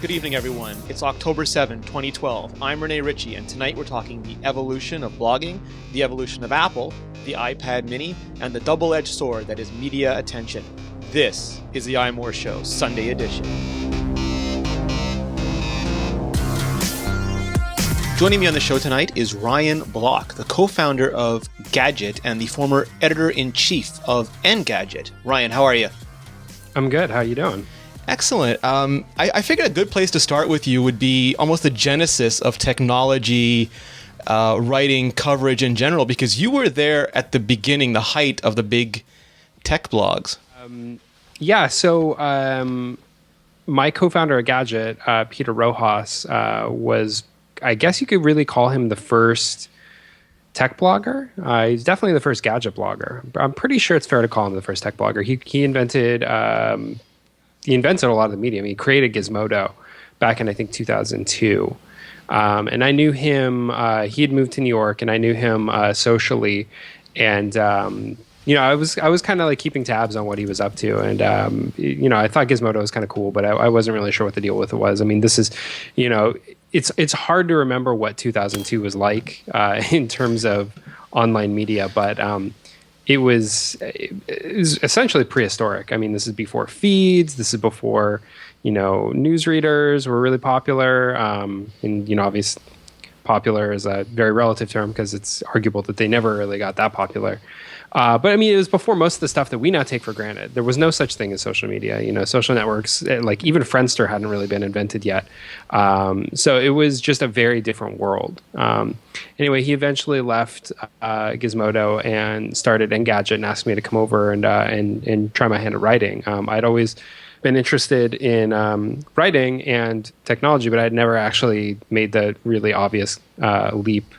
Good evening, everyone. It's October 7, 2012. I'm Rene Ritchie, and tonight we're talking the evolution of blogging, the evolution of Apple, the iPad mini, and the double-edged sword that is media attention. This is the iMore Show, Sunday edition. Joining me on the show tonight is Ryan Block, the co-founder of Gadget and the former editor-in-chief of Engadget. Ryan, how are you? I'm good. How are you doing? Excellent. I figured a good place to start with you would be almost the genesis of technology writing coverage in general, because you were there at the beginning, the height of the big tech blogs. So my co-founder at Gadget, Peter Rojas, was, I guess you could really call him the first tech blogger. He's definitely the first gadget blogger. I'm pretty sure it's fair to call him the first tech blogger. He invented a lot of the medium. He created Gizmodo back in, I think, 2002. And I knew him, he had moved to New York, and I knew him socially. And, I was kind of like keeping tabs on what he was up to. And, I thought Gizmodo was kind of cool, but I wasn't really sure what the deal with it was. I mean, this is, it's hard to remember what 2002 was like in terms of online media, but it was essentially prehistoric. I mean, this is before feeds. This is before, newsreaders were really popular. And, obviously, popular is a very relative term because it's arguable that they never really got that popular. But I mean, it was before most of the stuff that we now take for granted. There was no such thing as social media. Social networks, like even Friendster hadn't really been invented yet. So it was just a very different world. Anyway, he eventually left Gizmodo and started Engadget and asked me to come over and try my hand at writing. I'd always been interested in writing and technology, but I'd never actually made the really obvious leap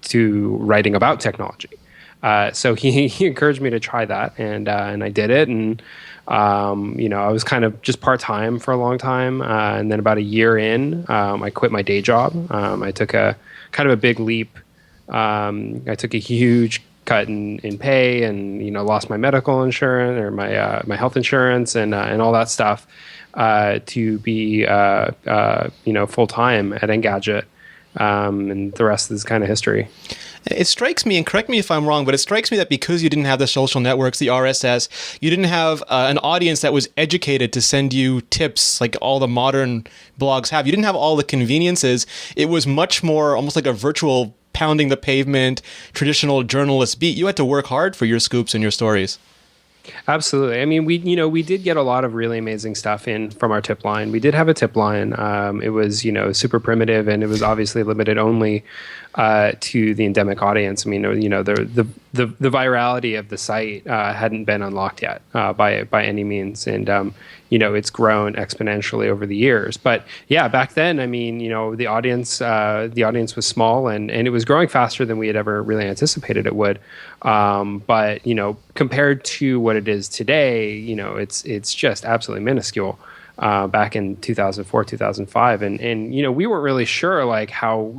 to writing about technology. So he encouraged me to try that, and I did it. And, I was kind of just part-time for a long time. And then about a year in, I quit my day job. I took a kind of a big leap. I took a huge cut in pay and, lost my medical insurance or my health insurance and all that stuff, to be, full-time at Engadget. And the rest is kind of history. It strikes me, and correct me if I'm wrong, but it strikes me that because you didn't have the social networks, the RSS, you didn't have an audience that was educated to send you tips like all the modern blogs have. You didn't have all the conveniences. It was much more almost like a virtual pounding the pavement, traditional journalist beat. You had to work hard for your scoops and your stories. Absolutely. I mean, we did get a lot of really amazing stuff in from our tip line. We did have a tip line. It was, super primitive, and it was obviously limited only to the endemic audience. I mean, the virality of the site hadn't been unlocked yet by any means, and it's grown exponentially over the years. But yeah, back then, I mean, the audience was small, and it was growing faster than we had ever really anticipated it would. But compared to what it is today, it's just absolutely minuscule. Back in 2004, 2005, and we weren't really sure like how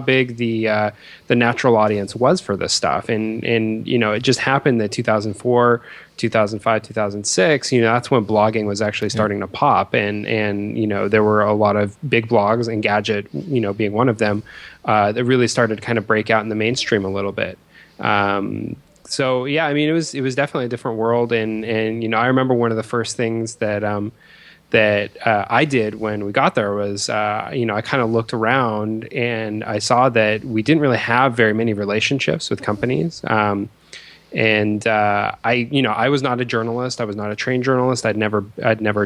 big the natural audience was for this stuff, and it just happened that 2004, 2005, 2006, that's when blogging was actually starting to pop, and there were a lot of big blogs, and Gadget being one of them, that really started to kind of break out in the mainstream a little bit. So yeah, I mean, it was definitely a different world, and I remember one of the first things that I did when we got there was, I kind of looked around and I saw that we didn't really have very many relationships with companies. I was not a journalist. I was not a trained journalist. I'd never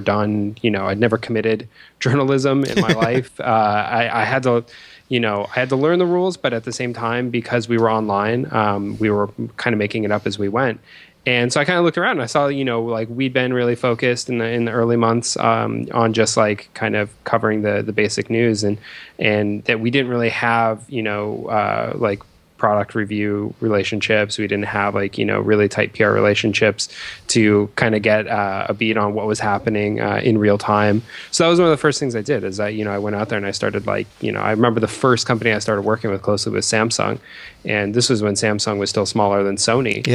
done, I'd never committed journalism in my life. I had to learn the rules, but at the same time, because we were online, we were kind of making it up as we went. And so I kind of looked around and I saw, like we'd been really focused in the early months on just like kind of covering the basic news, and that we didn't really have, like product review relationships. We didn't have like, really tight PR relationships to kind of get a beat on what was happening in real time. So that was one of the first things I did is I went out there and I started I remember the first company I started working with closely was Samsung. And this was when Samsung was still smaller than Sony,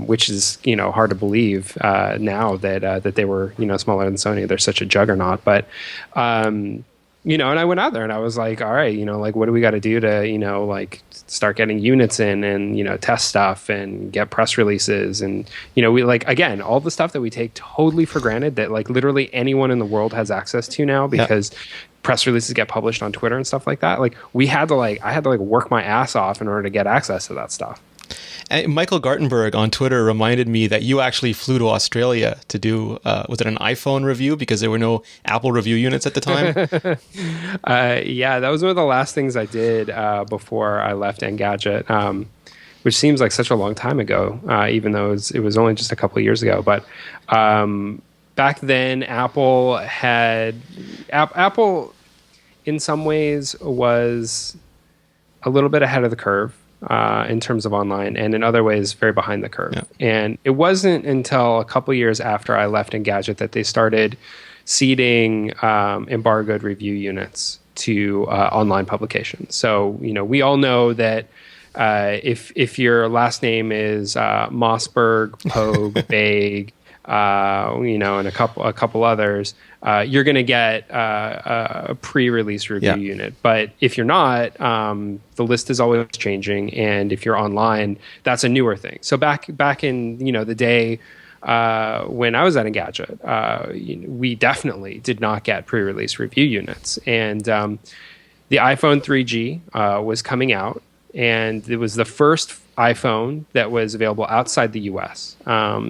which is, hard to believe now that they were, smaller than Sony. They're such a juggernaut. But, and I went out there and I was like, all right, what do we got to do to, start getting units in and, test stuff and get press releases. And, we again, all the stuff that we take totally for granted that literally anyone in the world has access to now because press releases get published on Twitter and stuff like that. I had to work my ass off in order to get access to that stuff. And Michael Gartenberg on Twitter reminded me that you actually flew to Australia to do, was it an iPhone review? Because there were no Apple review units at the time. That was one of the last things I did before I left Engadget, which seems like such a long time ago, even though it was only just a couple of years ago. But back then, Apple in some ways was a little bit ahead of the curve. In terms of online, and in other ways, very behind the curve. Yeah. And it wasn't until a couple years after I left Engadget that they started seeding embargoed review units to online publications. So, we all know that if your last name is Mossberg, Pogue, Baig, and a couple others, you're going to get a pre-release review unit. But if you're not, the list is always changing, and if you're online, that's a newer thing. So back in the day when I was at Engadget, we definitely did not get pre-release review units, and the iPhone 3G was coming out, and it was the first iPhone that was available outside the US.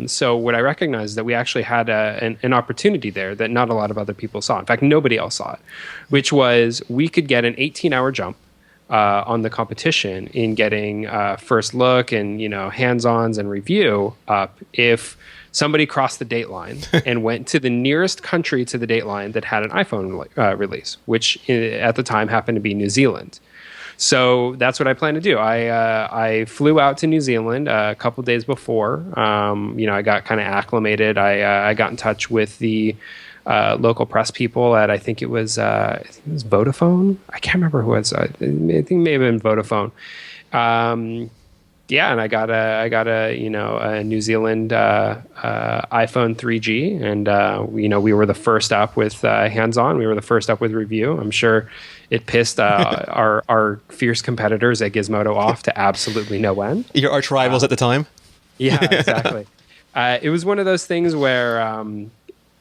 So what I recognized is that we actually had an opportunity there that not a lot of other people saw. In fact, nobody else saw it, which was we could get an 18-hour jump on the competition in getting first look and hands-ons and review up if somebody crossed the date line and went to the nearest country to the date line that had an iPhone release, which at the time happened to be New Zealand. So that's what I plan to do. I flew out to New Zealand a couple days before. I got kind of acclimated. I got in touch with the local press people at I think it was Vodafone. I can't remember who it was. I think it may have been Vodafone. And I got a New Zealand iPhone 3G, and we were the first up with hands-on. We were the first up with review. I'm sure it pissed our fierce competitors at Gizmodo off to absolutely no end. Your arch rivals at the time. Yeah, exactly. It was one of those things where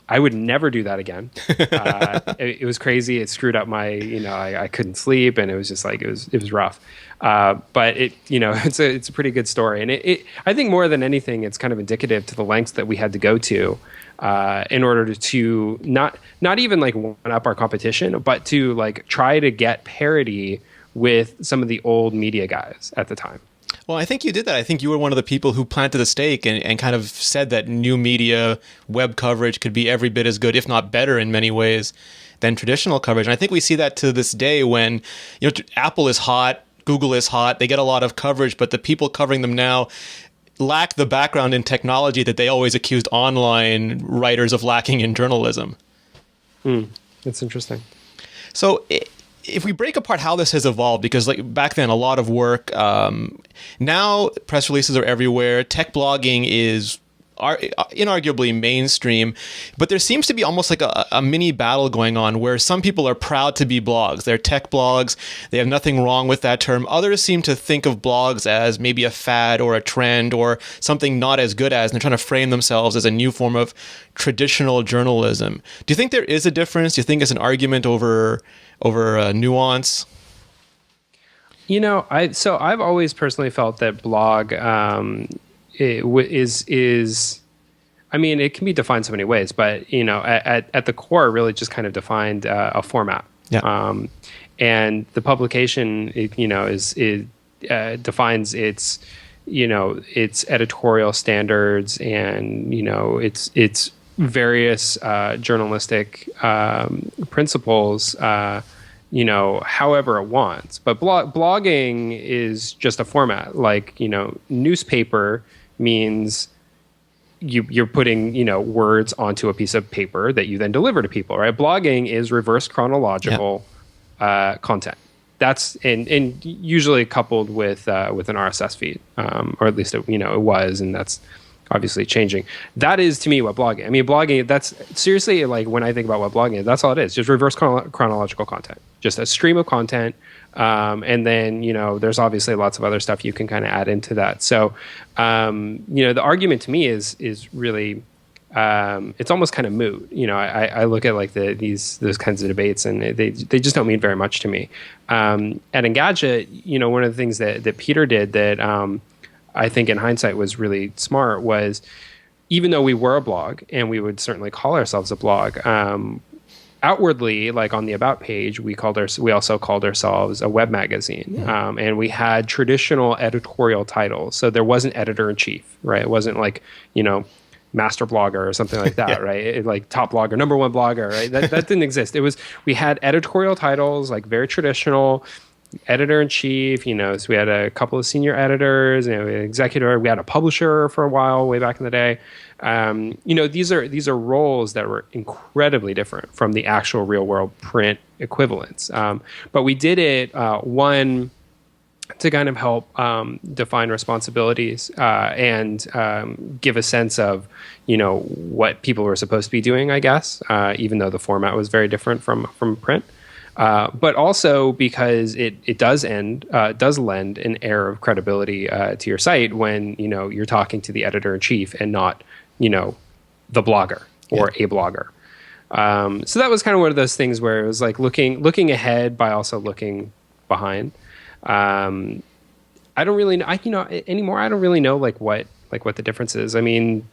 I would never do that again. It was crazy. It screwed up my, I couldn't sleep, and it was just it was rough. But it's a pretty good story, and I think more than anything, it's kind of indicative to the lengths that we had to go to in order to not even one up our competition, but to try to get parity with some of the old media guys at the time. Well, I think you did that. I think you were one of the people who planted the stake and kind of said that new media web coverage could be every bit as good, if not better in many ways, than traditional coverage. And I think we see that to this day when Apple is hot, Google is hot, they get a lot of coverage, but the people covering them now lack the background in technology that they always accused online writers of lacking in journalism. That's interesting. So if we break apart how this has evolved, because back then a lot of work, now press releases are everywhere. Tech blogging is inarguably mainstream, but there seems to be almost a mini battle going on where some people are proud to be blogs. They're tech blogs. They have nothing wrong with that term. Others seem to think of blogs as maybe a fad or a trend or something not as good as, and they're trying to frame themselves as a new form of traditional journalism. Do you think there is a difference? Do you think it's an argument over nuance? I've always personally felt that blog is I mean, it can be defined so many ways, but at the core, really just kind of defined a format. Yeah. And the publication, defines its editorial standards and its various journalistic principles however it wants. But blogging is just a format. Like, newspaper means you're putting, words onto a piece of paper that you then deliver to people, right? Blogging is reverse chronological content. That's and usually coupled with an RSS feed, or at least it was, and that's obviously changing. That is, to me, what blogging. I mean, blogging. That's seriously, like, when I think about what blogging is, that's all it is. Just reverse chronological content. Just a stream of content, and then there's obviously lots of other stuff you can kind of add into that. So, the argument to me is really. It's almost kind of moot. I look at like those kinds of debates, and they just don't mean very much to me. At Engadget, one of the things that Peter did that I think in hindsight was really smart was, even though we were a blog and we would certainly call ourselves a blog, outwardly, like on the about page, we also called ourselves a web magazine, and we had traditional editorial titles. So there wasn't editor in chief, right? It wasn't like master blogger or something like that, right? Like top blogger, number one blogger, right? That didn't exist. We had editorial titles, like very traditional, editor in chief. So we had a couple of senior editors, we had an executor, we had a publisher for a while, way back in the day. These are roles that were incredibly different from the actual real world print equivalents. But we did it one to kind of help define responsibilities and give a sense of what people were supposed to be doing, I guess, even though the format was very different from print. But also because it does lend an air of credibility to your site when you're talking to the editor in chief and not the blogger or a blogger. So that was kind of one of those things where it was like looking ahead by also looking behind. I don't really know, anymore. I don't really know what the difference is. I mean,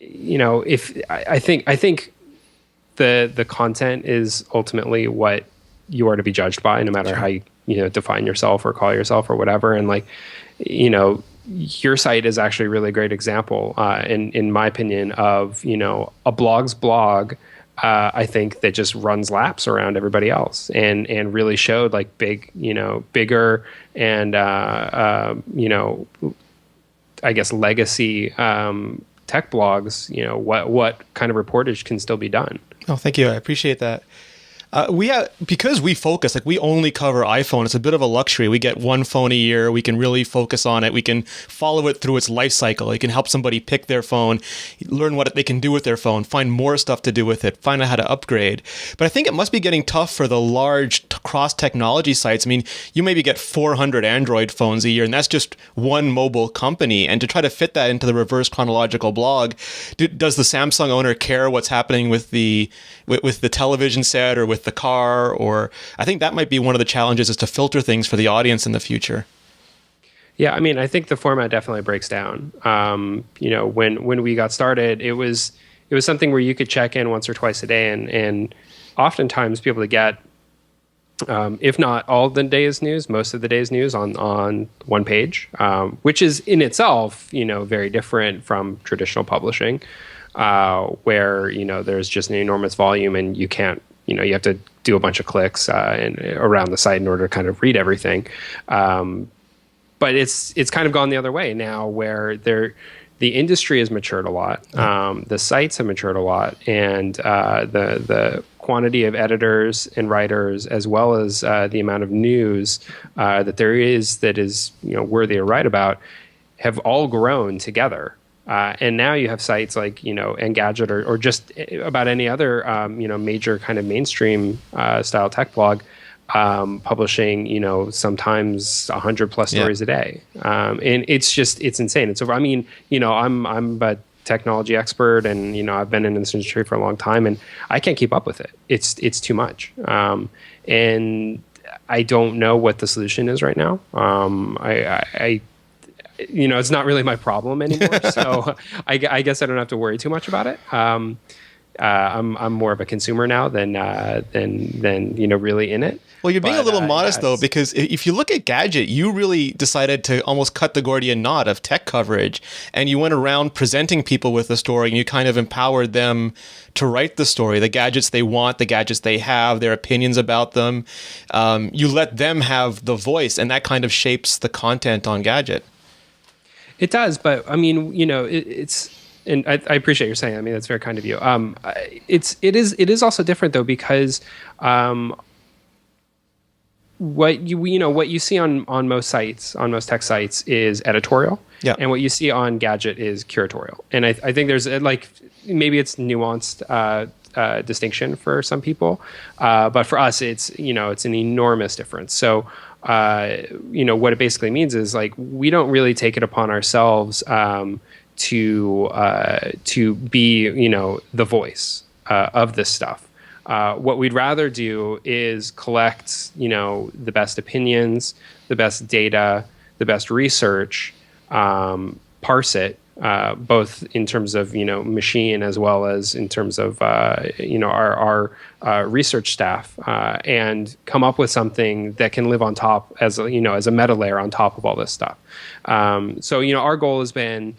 if I think the content is ultimately what you are to be judged by, no matter how you define yourself or call yourself or whatever. And your site is actually a really great example, in my opinion, of a blog's blog. I think that just runs laps around everybody else, and really showed like bigger and I guess legacy tech blogs. What kind of reportage can still be done. Oh, thank you. I appreciate that. Because we focus, like we only cover iPhone, it's a bit of a luxury. We get one phone a year. We can really focus on it. We can follow it through its life cycle. You can help somebody pick their phone, learn what they can do with their phone, find more stuff to do with it, find out how to upgrade. But I think it must be getting tough for the large cross-technology sites. I mean, you maybe get 400 Android phones a year, and that's just one mobile company. And to try to fit that into the reverse chronological blog, does the Samsung owner care what's happening with the television set or with the car? Or I think that might be one of the challenges, is to filter things for the audience in the future. Yeah, I mean, I think the format definitely breaks down. When we got started, it was something where you could check in once or twice a day, and oftentimes be able to get, if not all the day's news, most of the day's news on one page, which is in itself, very different from traditional publishing, where there's just an enormous volume, and you can't. You have to do a bunch of clicks around the site in order to kind of read everything. But it's kind of gone the other way now, where the industry has matured a lot. The sites have matured a lot, and the quantity of editors and writers, as well as the amount of news that is worthy to write about, have all grown together. And now you have sites like, Engadget or just about any other, major kind of mainstream style tech blog publishing, sometimes 100 plus stories a day. And it's insane. I'm a technology expert, and, I've been in this industry for a long time, and I can't keep up with it. It's too much. And I don't know what the solution is right now. It's not really my problem anymore. So I guess I don't have to worry too much about it. I'm more of a consumer now than really in it. Well, you're being a little modest, yeah, though, because if you look at Gadget, you really decided to almost cut the Gordian knot of tech coverage, and you went around presenting people with the story, and you kind of empowered them to write the story, the gadgets they want, the gadgets they have, their opinions about them. You let them have the voice, and that kind of shapes the content on Gadget. It does, but I mean, it's. And I appreciate you saying. I mean, that's very kind of you. It is also different though, because what you see on most sites, on most tech sites, is editorial, yeah, and what you see on Gadget is curatorial. And I think there's maybe it's nuanced distinction for some people, but for us, it's an enormous difference. So what it basically means is we don't really take it upon ourselves to be the voice of this stuff. What we'd rather do is collect the best opinions, the best data, the best research, parse it both in terms of machine as well as in terms of our research staff, and come up with something that can live on top as a meta layer on top of all this stuff. So our goal has been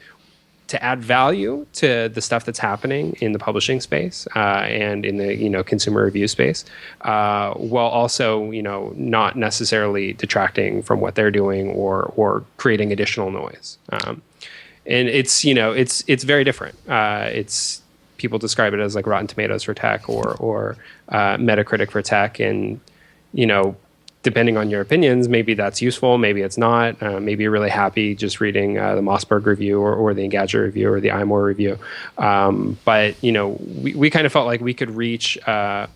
to add value to the stuff that's happening in the publishing space and in the consumer review space, while also not necessarily detracting from what they're doing or creating additional noise. And it's very different. It's people describe it as like Rotten Tomatoes for tech or Metacritic for tech, and depending on your opinions, maybe that's useful, maybe it's not. Maybe you're really happy just reading the Mossberg review or the Engadget review or the iMore review. But we kind of felt like we could reach a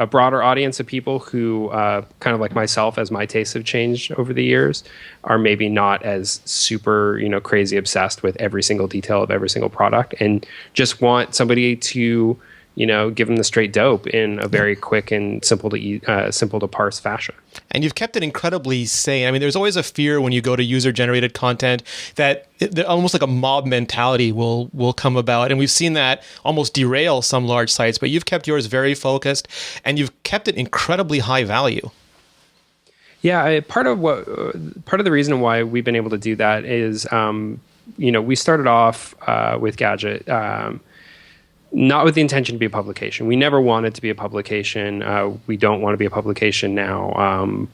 broader audience of people who, kind of like myself, as my tastes have changed over the years, are maybe not as super crazy obsessed with every single detail of every single product, and just want somebody to give them the straight dope in a very quick and simple to parse fashion. And you've kept it incredibly sane. I mean, there's always a fear when you go to user-generated content that almost like a mob mentality will come about. And we've seen that almost derail some large sites, but you've kept yours very focused, and you've kept it incredibly high value. Yeah, part of the reason why we've been able to do that is, we started off with Gadget, not with the intention to be a publication. We never wanted to be a publication. We don't want to be a publication now.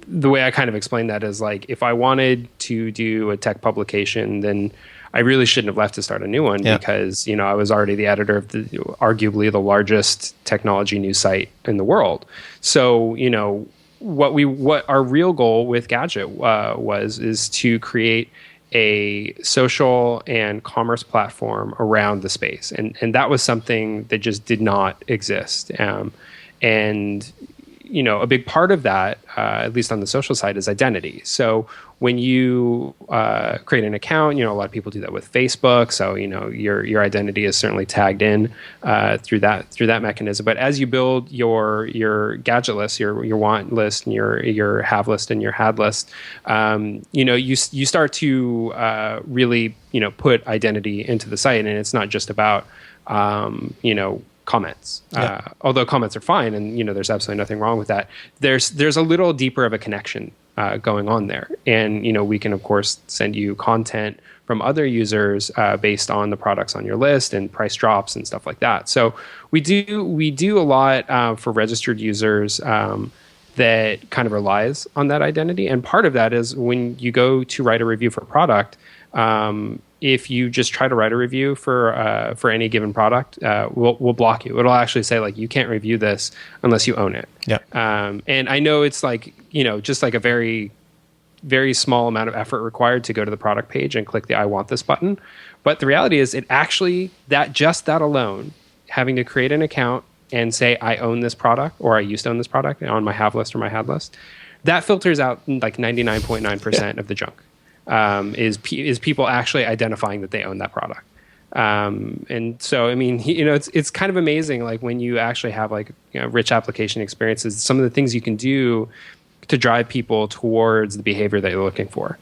The way I kind of explain that is if I wanted to do a tech publication, then I really shouldn't have left to start a new one, because I was already the editor of arguably the largest technology news site in the world. So what our real goal with Gadget is to create a social and commerce platform around the space. And that was something that just did not exist. And a big part of that, at least on the social side, is identity. So when you create an account, a lot of people do that with Facebook. So your identity is certainly tagged in through that mechanism. But as you build your gadget list, your want list, and your have list and your had list, you start to really put identity into the site, and it's not just about comments. Although comments are fine, and there's absolutely nothing wrong with that. There's a little deeper of a connection going on there, and we can of course send you content from other users based on the products on your list and price drops and stuff like that. So we do a lot for registered users that kind of relies on that identity, and part of that is when you go to write a review for a product. If you just try to write a review for any given product, we'll block you. It'll actually say you can't review this unless you own it. Yeah. And I know it's just a very, very small amount of effort required to go to the product page and click the I want this button. But the reality is that alone, having to create an account and say I own this product or I used to own this product on my have list or my had list, that filters out 99.9% of the junk. Is people actually identifying that they own that product. And so, I mean, it's kind of amazing, when you actually have rich application experiences, some of the things you can do to drive people towards the behavior that you're looking for.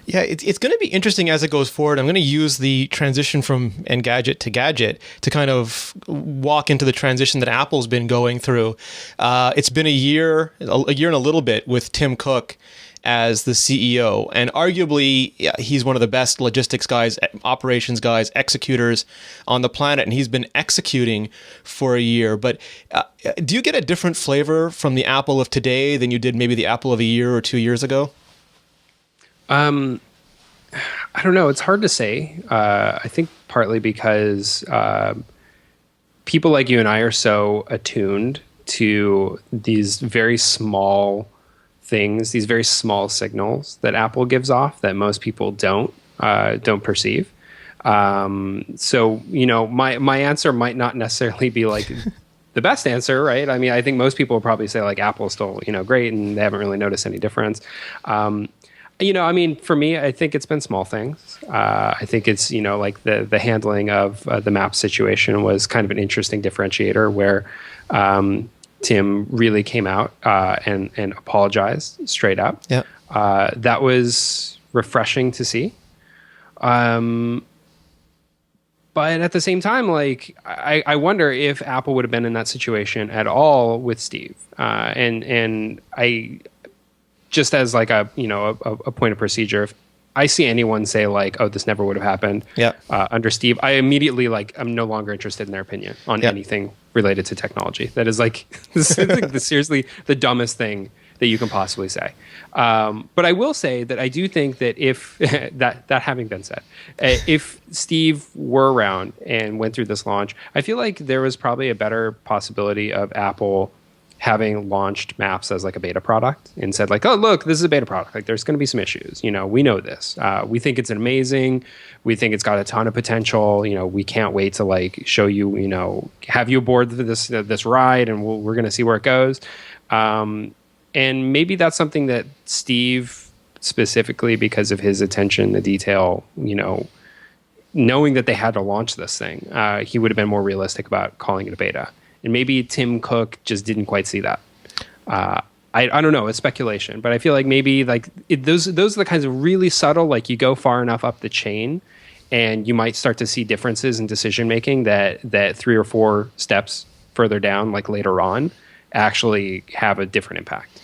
Yeah, it's going to be interesting as it goes forward. I'm going to use the transition from Engadget to Gadget to kind of walk into the transition that Apple's been going through. It's been a year and a little bit with Tim Cook as the CEO, and arguably he's one of the best logistics guys, operations guys, executors on the planet, and he's been executing for a year. But do you get a different flavor from the Apple of today than you did maybe the Apple of a year or 2 years ago? I don't know. It's hard to say. I think partly because people like you and I are so attuned to these very small things, these very small signals that Apple gives off that most people don't perceive. So, my answer might not necessarily be like the best answer, right? I mean, I think most people will probably say like Apple's still, great, and they haven't really noticed any difference. For me, I think it's been small things. I think it's, like the handling of the map situation was kind of an interesting differentiator where Tim really came out and apologized straight up. Yeah. That was refreshing to see. But at the same time, like I wonder if Apple would have been in that situation at all with Steve. And I just as like a point of procedure, if I see anyone say like, "Oh, this never would have happened," under Steve, I immediately I'm no longer interested in their opinion on anything related to technology. That is like this is like seriously the dumbest thing that you can possibly say. But I will say that I do think that if that having been said, if Steve were around and went through this launch, I feel like there was probably a better possibility of Apple having launched Maps as like a beta product and said like, "Oh, look, this is a beta product. Like, there's going to be some issues. We know this. We think it's amazing. We think it's got a ton of potential. We can't wait to like show you, have you aboard this ride, and we're going to see where it goes." And maybe that's something that Steve, specifically because of his attention to detail, knowing that they had to launch this thing, he would have been more realistic about calling it a beta. And maybe Tim Cook just didn't quite see that. I don't know. It's speculation, but I feel like maybe like those are the kinds of really subtle. Like you go far enough up the chain, and you might start to see differences in decision making that 3 or 4 steps further down, like later on, actually have a different impact.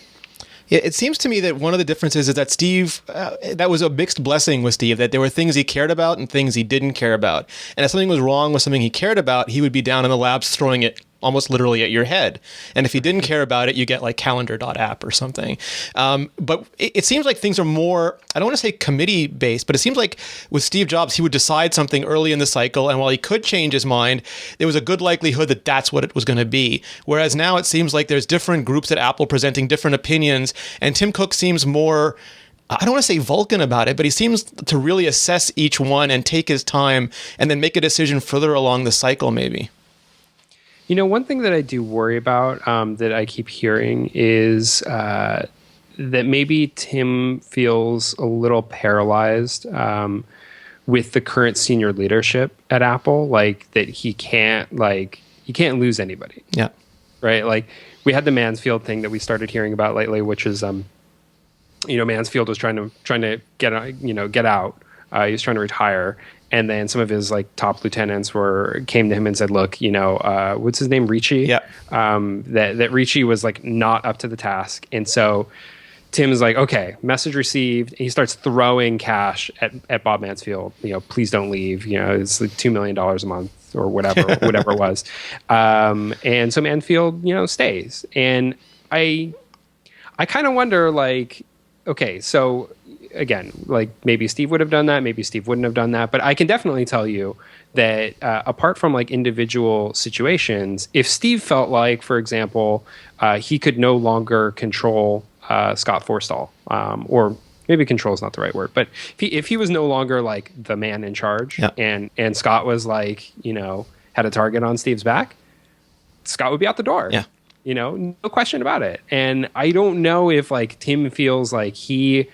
Yeah, it seems to me that one of the differences is that Steve, that was a mixed blessing with Steve, that there were things he cared about and things he didn't care about. And if something was wrong with something he cared about, he would be down in the labs throwing it almost literally at your head. And if you didn't care about it, you get like calendar.app or something. But it seems like things are more, I don't want to say committee based, but it seems like with Steve Jobs, he would decide something early in the cycle. And while he could change his mind, there was a good likelihood that that's what it was going to be. Whereas now it seems like there's different groups at Apple presenting different opinions. And Tim Cook seems more, I don't want to say Vulcan about it, but he seems to really assess each one and take his time and then make a decision further along the cycle maybe. One thing that I do worry about that I keep hearing is that maybe Tim feels a little paralyzed with the current senior leadership at Apple, like that he can't lose anybody. Yeah. Right. Like we had the Mansfield thing that we started hearing about lately, which is, Mansfield was trying to get out. He was trying to retire. And then some of his like top lieutenants came to him and said, "Look, what's his name, Ricci? Yeah. That Ricci was like not up to the task." And so Tim is like, "Okay, message received." And he starts throwing cash at Bob Mansfield. Please don't leave. It's like $2 million a month or whatever it was. And so Mansfield, stays. And I kind of wonder, like, okay, so. Again, like maybe Steve would have done that, maybe Steve wouldn't have done that, but I can definitely tell you that apart from like individual situations, if Steve felt like, for example, he could no longer control Scott Forstall, or maybe control is not the right word, but if he was no longer like the man in charge, yeah. and Scott was like, had a target on Steve's back, Scott would be out the door. Yeah. No question about it. And I don't know if like Tim feels like he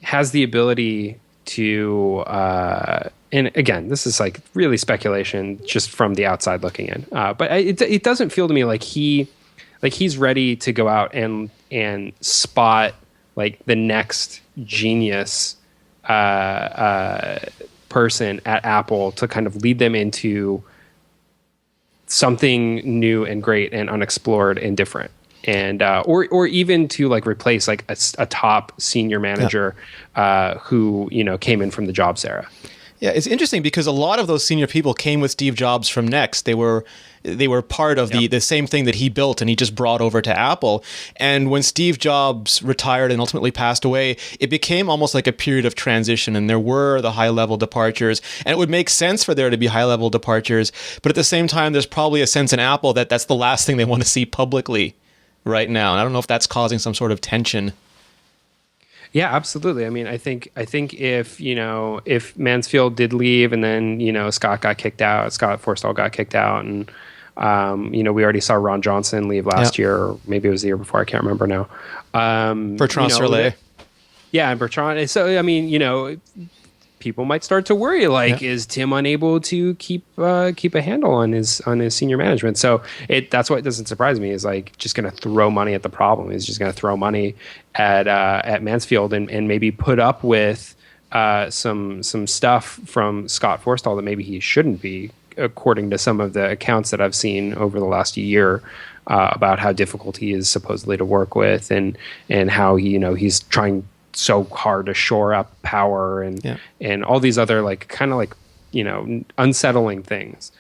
has the ability to, and again, this is like really speculation just from the outside looking in. But it doesn't feel to me like he's ready to go out and spot like the next genius person at Apple to kind of lead them into something new and great and unexplored and different, and or even to like replace like a top senior manager who came in from the Jobs era. Yeah, it's interesting because a lot of those senior people came with Steve Jobs from Next. They were part of the same thing that he built and he just brought over to Apple. And when Steve Jobs retired and ultimately passed away, it became almost like a period of transition, and there were the high-level departures. And it would make sense for there to be high-level departures, but at the same time, there's probably a sense in Apple that that's the last thing they want to see publicly right now. And I don't know if that's causing some sort of tension. Yeah, absolutely. I mean, I think if Mansfield did leave and then Scott Forstall got kicked out, and we already saw Ron Johnson leave last year, or maybe it was the year before. I can't remember now. Bertrand Serlet. Yeah, and Bertrand. So I mean, people might start to worry, like, is Tim unable to keep a handle on his senior management? So that's what doesn't surprise me, is like just going to throw money at the problem. He's just going to throw money at Mansfield and maybe put up with some stuff from Scott Forstall that maybe he shouldn't be, according to some of the accounts that I've seen over the last year about how difficult he is supposedly to work with, and how he's trying so hard to shore up power and all these other unsettling things.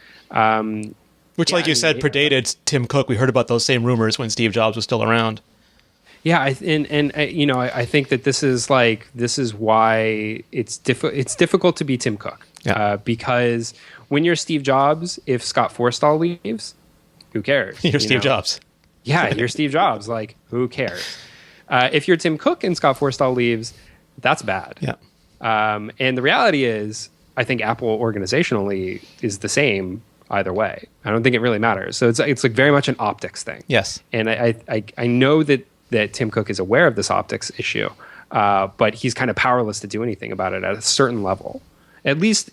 Which, like you said, predated Tim Cook. We heard about those same rumors when Steve Jobs was still around. Yeah, I think that this is why it's difficult to be Tim Cook. Because when you're Steve Jobs, if Scott Forstall leaves, who cares? You're Steve Jobs. Yeah, you're Steve Jobs. Like, who cares? If you're Tim Cook and Scott Forstall leaves, that's bad. Yeah. And the reality is, I think Apple organizationally is the same either way. I don't think it really matters. So it's like very much an optics thing. Yes. And I know that Tim Cook is aware of this optics issue, but he's kind of powerless to do anything about it at a certain level. At least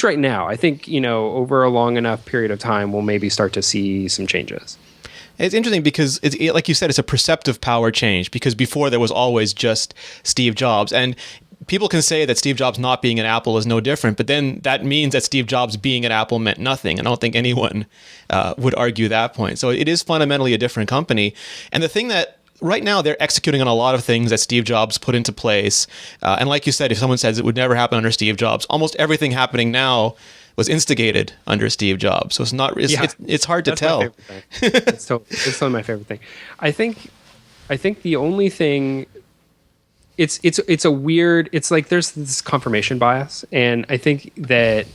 right now. I think over a long enough period of time, we'll maybe start to see some changes. It's interesting because, like you said, it's a perceptive power change, because before there was always just Steve Jobs. And people can say that Steve Jobs not being at Apple is no different, but then that means that Steve Jobs being at Apple meant nothing. And I don't think anyone would argue that point. So it is fundamentally a different company. And the thing that right now they're executing on a lot of things that Steve Jobs put into place. And like you said, if someone says it would never happen under Steve Jobs, almost everything happening now was instigated under Steve Jobs. So it's hard to tell. It's totally my favorite thing. I think the only thing, it's a weird, it's like there's this confirmation bias, and I think that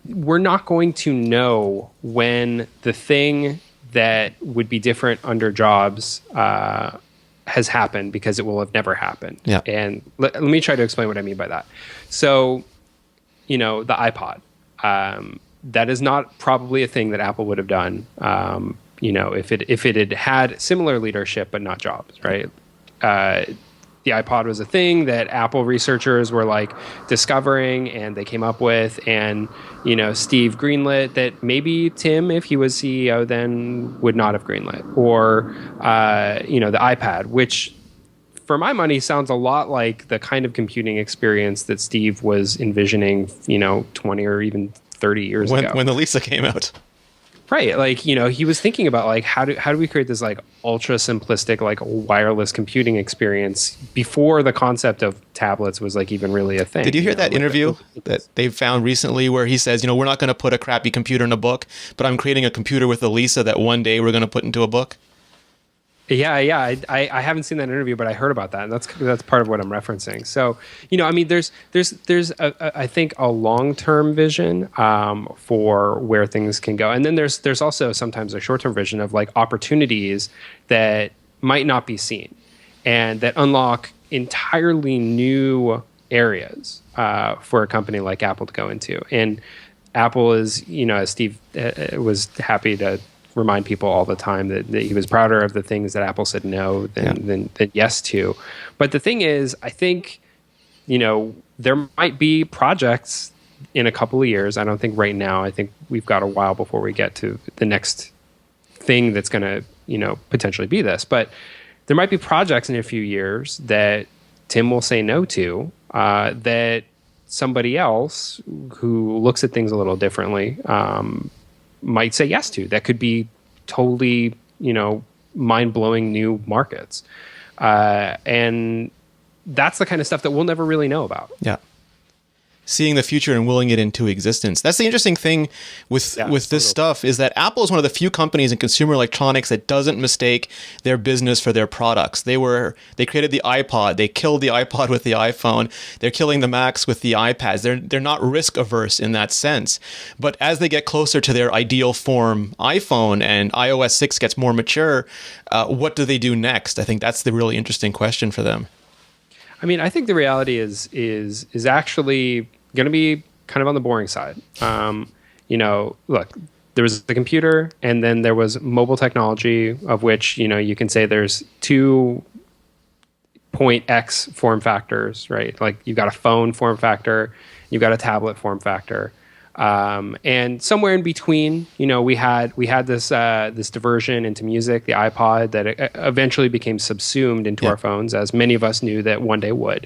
we're not going to know when the thing that would be different under Jobs has happened, because it will have never happened. Yeah. And let me try to explain what I mean by that. So, the iPod, that is not probably a thing that Apple would have done, if it had similar leadership but not Jobs, right? The iPod was a thing that Apple researchers were like discovering, and they came up with, and Steve greenlit that maybe Tim, if he was CEO then, would not have greenlit, or the iPad, which for my money sounds a lot like the kind of computing experience that Steve was envisioning 20 or even 30 years ago when the Lisa came out. Right, like he was thinking about like how do we create this like ultra simplistic like wireless computing experience before the concept of tablets was like even really a thing. Did you hear that interview that they found recently where he says, we're not going to put a crappy computer in a book, but I'm creating a computer with a Lisa that one day we're going to put into a book? Yeah. I haven't seen that interview, but I heard about that, and that's part of what I'm referencing. So, I mean, there's I think a long-term vision for where things can go, and then there's also sometimes a short-term vision of like opportunities that might not be seen, and that unlock entirely new areas for a company like Apple to go into. And Apple is, as Steve was happy to remind people all the time that he was prouder of the things that Apple said no than yes to. But the thing is, I think, there might be projects in a couple of years. I don't think right now. I think we've got a while before we get to the next thing that's going to, potentially be this. But there might be projects in a few years that Tim will say no to, that somebody else who looks at things a little differently might say yes to. That could be totally, mind-blowing new markets. And that's the kind of stuff that we'll never really know about. Yeah. Seeing the future and willing it into existence. That's the interesting thing with this stuff, is that Apple is one of the few companies in consumer electronics that doesn't mistake their business for their products. They created the iPod. They killed the iPod with the iPhone. They're killing the Macs with the iPads. They're not risk averse in that sense. But as they get closer to their ideal form iPhone and iOS 6 gets more mature, what do they do next? I think that's the really interesting question for them. I mean, I think the reality is actually going to be kind of on the boring side. Look, there was the computer, and then there was mobile technology, of which you can say there's 2.x form factors, right? Like you've got a phone form factor, you've got a tablet form factor. And somewhere in between, we had this diversion into music, the iPod, that eventually became subsumed into our phones, as many of us knew that one day would.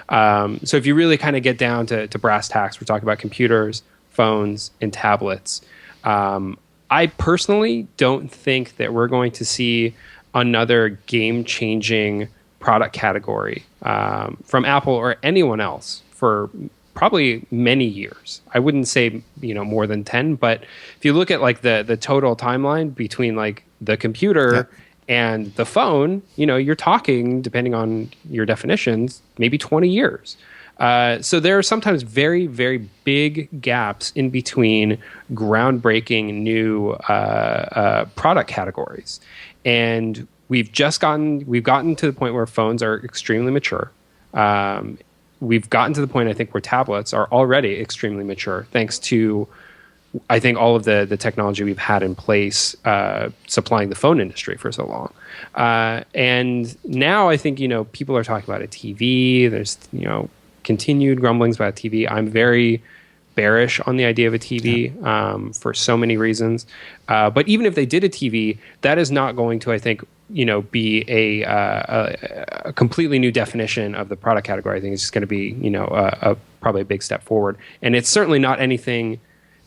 So if you really kind of get down to brass tacks, we're talking about computers, phones, and tablets. I personally don't think that we're going to see another game-changing product category from Apple or anyone else for probably many years. I wouldn't say more than 10, but if you look at like the total timeline between like the computer and the phone, you're talking, depending on your definitions, maybe 20 years. So there are sometimes very, very big gaps in between groundbreaking new product categories, and we've gotten to the point where phones are extremely mature. We've gotten to the point, I think, where tablets are already extremely mature, thanks to, I think, all of the technology we've had in place supplying the phone industry for so long. And now I think, people are talking about a TV. There's, continued grumblings about TV. I'm very bearish on the idea of a TV for so many reasons. But even if they did a TV, that is not going to, I think, be a completely new definition of the product category. I think it's just going to be, probably a big step forward. And it's certainly not anything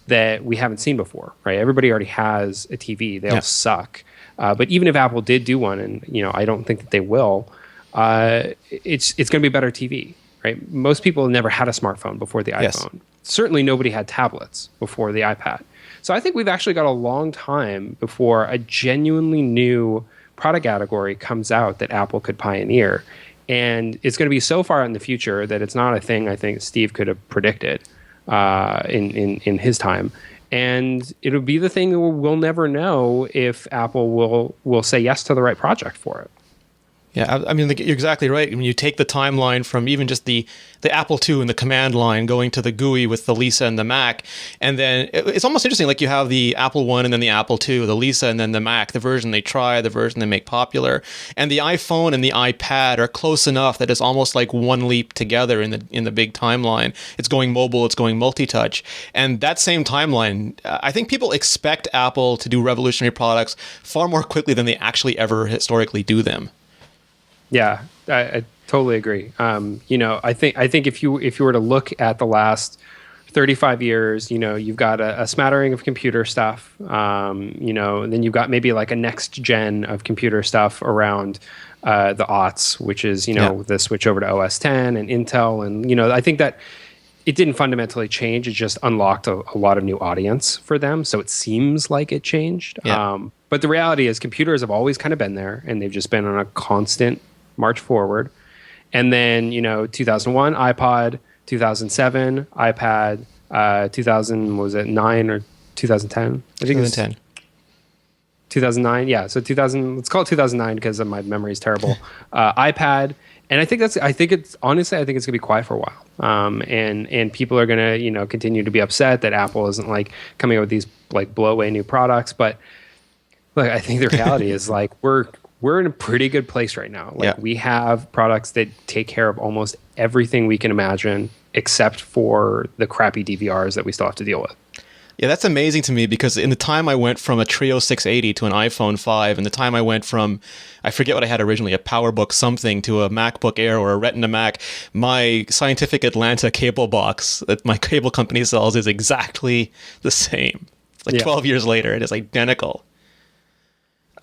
that we haven't seen before, right? Everybody already has a TV. They all suck. But even if Apple did do one, and, I don't think that they will, it's going to be a better TV, right? Most people never had a smartphone before the iPhone. Certainly nobody had tablets before the iPad. So I think we've actually got a long time before a genuinely new product category comes out that Apple could pioneer. And it's going to be so far in the future that it's not a thing I think Steve could have predicted in his time. And it'll be the thing that we'll never know if Apple will say yes to the right project for it. Yeah, I mean, you're exactly right. When you take the timeline from even just the Apple II and the command line going to the GUI with the Lisa and the Mac, and then it's almost interesting, like you have the Apple I and then the Apple II, the Lisa and then the Mac, the version they try, the version they make popular. And the iPhone and the iPad are close enough that it's almost like one leap together in the big timeline. It's going mobile, it's going multi-touch. And that same timeline, I think people expect Apple to do revolutionary products far more quickly than they actually ever historically do them. Yeah, I totally agree. I think if you were to look at the last 35 years, you've got a smattering of computer stuff, and then you've got maybe like a next gen of computer stuff around the aughts, which is, the switch over to OS 10 and Intel. And, I think that it didn't fundamentally change. It just unlocked a lot of new audience for them. So it seems like it changed. Yeah. But the reality is computers have always kind of been there, and they've just been on a constant march forward. And then 2001 iPod, 2007 iPad, 2009 or 2010? I think 2010. 2009, yeah. So 2000, let's call it 2009 because my memory is terrible. iPad, and I think it's gonna be quiet for a while. And people are gonna continue to be upset that Apple isn't like coming up with these like blow away new products. But look, I think the reality is like we're in a pretty good place right now. Like we have products that take care of almost everything we can imagine, except for the crappy DVRs that we still have to deal with. Yeah, that's amazing to me because in the time I went from a Trio 680 to an iPhone 5, and the time I went from, I forget what I had originally, a PowerBook something to a MacBook Air or a Retina Mac, my Scientific Atlanta cable box that my cable company sells is exactly the same. Like 12 years later, it is identical.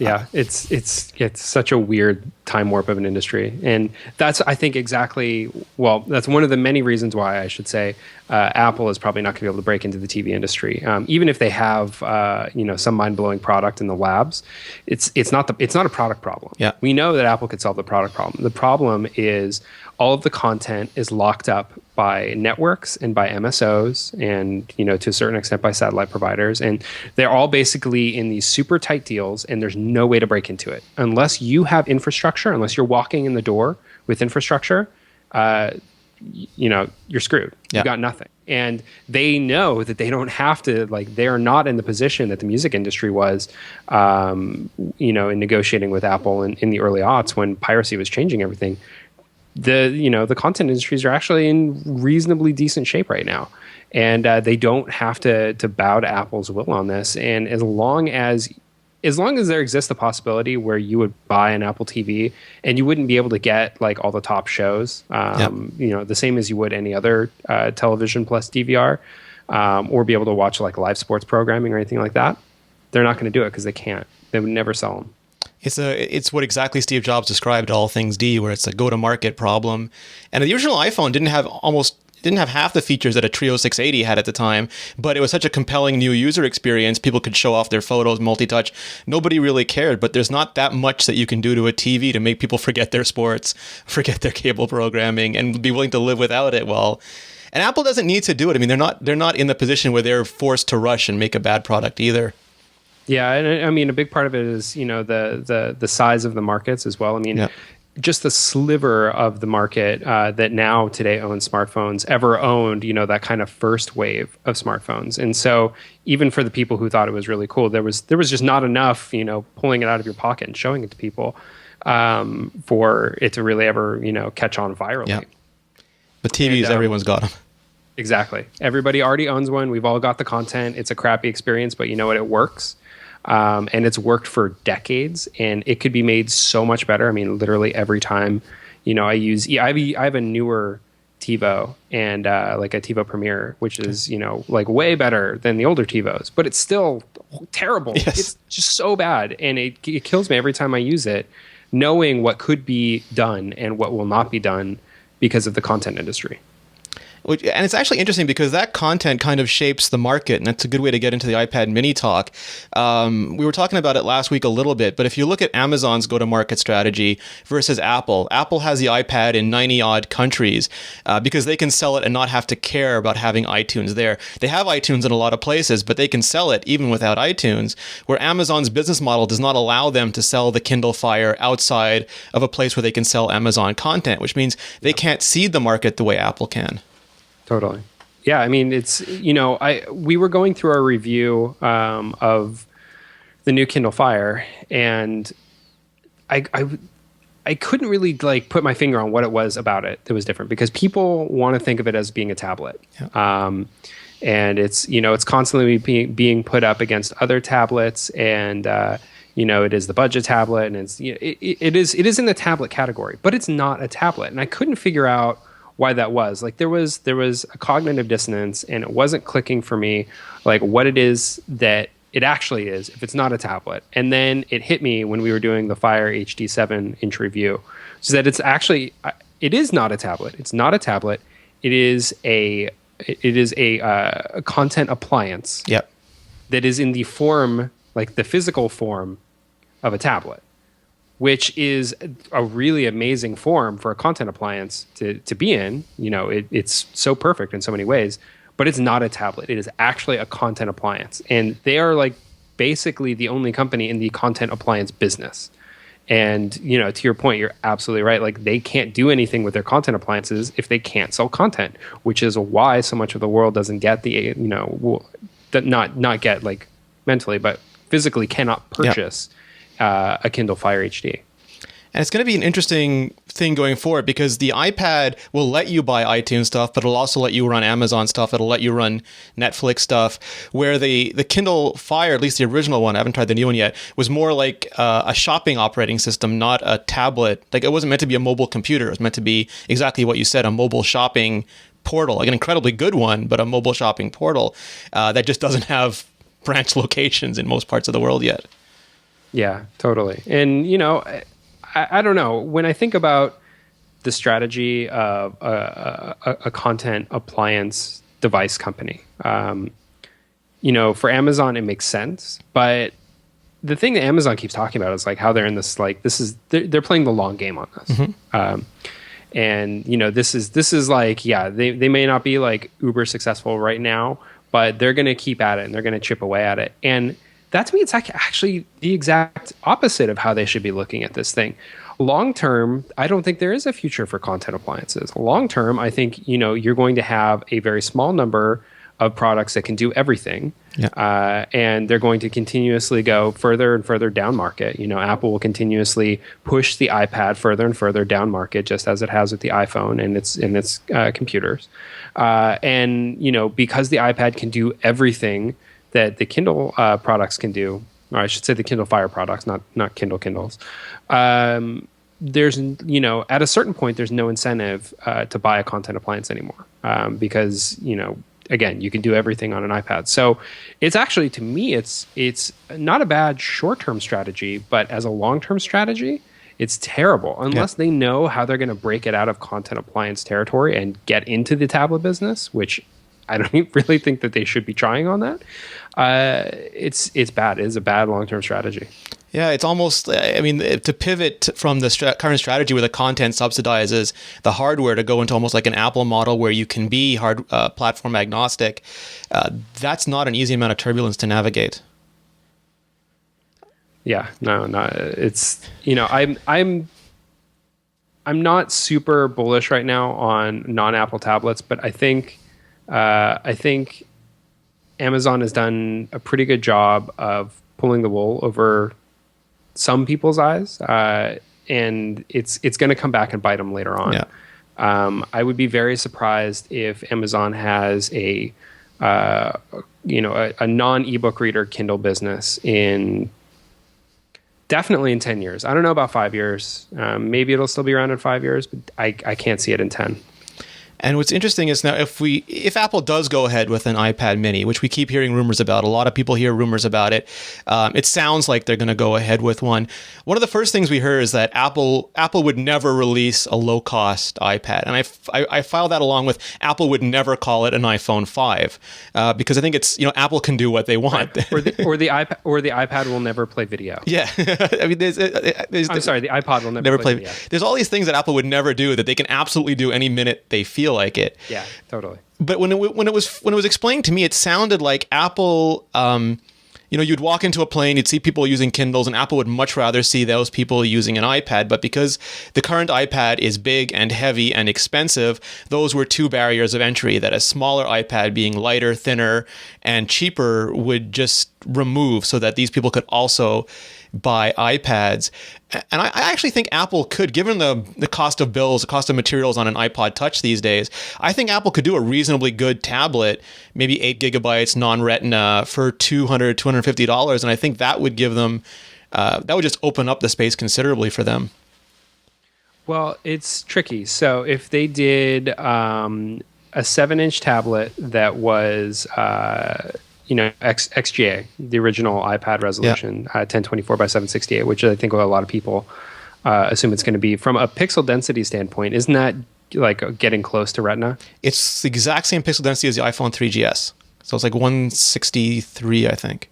Yeah, it's such a weird time warp of an industry, and that's, I think, exactly, well, that's one of the many reasons why I should say Apple is probably not going to be able to break into the TV industry, even if they have some mind blowing product in the labs. It's not a product problem. Yeah, we know that Apple could solve the product problem. The problem is all of the content is locked up by networks and by MSOs and, to a certain extent by satellite providers. And they're all basically in these super tight deals, and there's no way to break into it. Unless you have infrastructure, unless you're walking in the door with infrastructure, you're screwed. Yeah. You got nothing. And they know that they don't have to, they are not in the position that the music industry was, in negotiating with Apple in the early aughts when piracy was changing everything. The content industries are actually in reasonably decent shape right now, and they don't have to bow to Apple's will on this. And as long as there exists the possibility where you would buy an Apple TV and you wouldn't be able to get all the top shows, the same as you would any other television plus DVR, or be able to watch live sports programming or anything like that, they're not going to do it because they can't. They would never sell them. It's what exactly Steve Jobs described all things D, where it's a go-to-market problem. And the original iPhone didn't have half the features that a Trio 680 had at the time, but it was such a compelling new user experience. People could show off their photos, multi-touch. Nobody really cared, but there's not that much that you can do to a TV to make people forget their sports, forget their cable programming, and be willing to live without it. Well, and Apple doesn't need to do it. I mean, they're not in the position where they're forced to rush and make a bad product either. Yeah, and I mean, a big part of it is, the size of the markets as well. I mean, just the sliver of the market that now today owns smartphones ever owned, that kind of first wave of smartphones. And so even for the people who thought it was really cool, there was just not enough, pulling it out of your pocket and showing it to people for it to really ever, catch on virally. Yeah. But TVs, everyone's got them. Exactly. Everybody already owns one. We've all got the content. It's a crappy experience, but you know what? It works. And it's worked for decades, and it could be made so much better. I mean, literally every time, I have a newer TiVo and a TiVo Premiere, which is, way better than the older TiVos, but it's still terrible. Yes. It's just so bad. And it kills me every time I use it, knowing what could be done and what will not be done because of the content industry. And it's actually interesting because that content kind of shapes the market, and that's a good way to get into the iPad mini talk. We were talking about it last week a little bit, but if you look at Amazon's go-to-market strategy versus Apple has the iPad in 90-odd countries because they can sell it and not have to care about having iTunes there. They have iTunes in a lot of places, but they can sell it even without iTunes, where Amazon's business model does not allow them to sell the Kindle Fire outside of a place where they can sell Amazon content, which means they can't seed the market the way Apple can. Totally. Yeah, I mean, it's, we were going through our review of the new Kindle Fire, and I couldn't really put my finger on what it was about it that was different, because people want to think of it as being a tablet. Yeah. And it's, it's constantly being put up against other tablets, and it is the budget tablet, and it's, it is in the tablet category, but it's not a tablet. And I couldn't figure out why that was. There was a cognitive dissonance, and it wasn't clicking for me, what it is that it actually is if it's not a tablet. And then it hit me when we were doing the Fire HD 7-inch review, so that it is not a tablet. It's not a tablet. It is a content appliance. Yep. That is in the form, the physical form of a tablet, which is a really amazing form for a content appliance to be in. It's so perfect in so many ways, but it's not a tablet. It is actually a content appliance. And they are basically the only company in the content appliance business. And, to your point, you're absolutely right. They can't do anything with their content appliances if they can't sell content, which is why so much of the world doesn't get not get mentally, but physically cannot purchase a Kindle Fire HD. And it's going to be an interesting thing going forward because the iPad will let you buy iTunes stuff, but it'll also let you run Amazon stuff. It'll let you run Netflix stuff. Where the Kindle Fire, at least the original one, I haven't tried the new one yet, was more like a shopping operating system, not a tablet. Like it wasn't meant to be a mobile computer. It was meant to be exactly what you said, a mobile shopping portal, like an incredibly good one, but a mobile shopping portal that just doesn't have branch locations in most parts of the world yet. Yeah, totally. And, I don't know. When I think about the strategy of a content appliance device company, for Amazon, it makes sense. But the thing that Amazon keeps talking about is like how they're in this, like, they're playing the long game on this. Mm-hmm. And, this is like, yeah, they may not be like uber successful right now, but they're going to keep at it and they're going to chip away at it. And that to me, it's actually the exact opposite of how they should be looking at this thing. Long term, I don't think there is a future for content appliances. Long term, I think you're going to have a very small number of products that can do everything, and they're going to continuously go further and further down market. Apple will continuously push the iPad further and further down market, just as it has with the iPhone and its computers. And because the iPad can do everything that the Kindle products can do, or I should say the Kindle Fire products, not Kindles. There's at a certain point there's no incentive to buy a content appliance anymore because again, you can do everything on an iPad. So it's actually, to me, it's not a bad short-term strategy, but as a long-term strategy, it's terrible unless they know how they're going to break it out of content appliance territory and get into the tablet business, which I don't really think that they should be trying on that. It's bad. It is a bad long-term strategy. Yeah, it's almost, to pivot from the current strategy where the content subsidizes the hardware to go into almost like an Apple model where you can be platform agnostic, that's not an easy amount of turbulence to navigate. Yeah, no, it's, I'm not super bullish right now on non-Apple tablets, but I think Amazon has done a pretty good job of pulling the wool over some people's eyes, and it's going to come back and bite them later on. Yeah. I would be very surprised if Amazon has a non-ebook reader Kindle business definitely in 10 years. I don't know about 5 years. Maybe it'll still be around in 5 years, but I can't see it in 10. And what's interesting is now if Apple does go ahead with an iPad mini, which we keep hearing rumors about, a lot of people hear rumors about it. It sounds like they're going to go ahead with one. One of the first things we heard is that Apple would never release a low-cost iPad. And I filed that along with Apple would never call it an iPhone 5 because I think it's, Apple can do what they want. Right. or the iPad will never play video. Yeah. I'm sorry, the iPod will never play video. There's all these things that Apple would never do that they can absolutely do any minute they feel like it. Yeah, totally. But when it was explained to me, it sounded like Apple, you'd walk into a plane, you'd see people using Kindles, and Apple would much rather see those people using an iPad. But because the current iPad is big and heavy and expensive, those were two barriers of entry that a smaller iPad being lighter, thinner, and cheaper would just remove so that these people could also buy iPads. And I actually think Apple could, given the cost of bills, the cost of materials on an iPod Touch these days, I think Apple could do a reasonably good tablet, maybe 8 gigabytes, non-retina, for $200, $250. And I think that would give them, that would just open up the space considerably for them. Well, it's tricky. So if they did a 7-inch tablet that was XGA, the original iPad resolution, 1024 by 768, which I think a lot of people assume it's going to be. From a pixel density standpoint, isn't that like getting close to Retina? It's the exact same pixel density as the iPhone 3GS. So it's like 163, I think.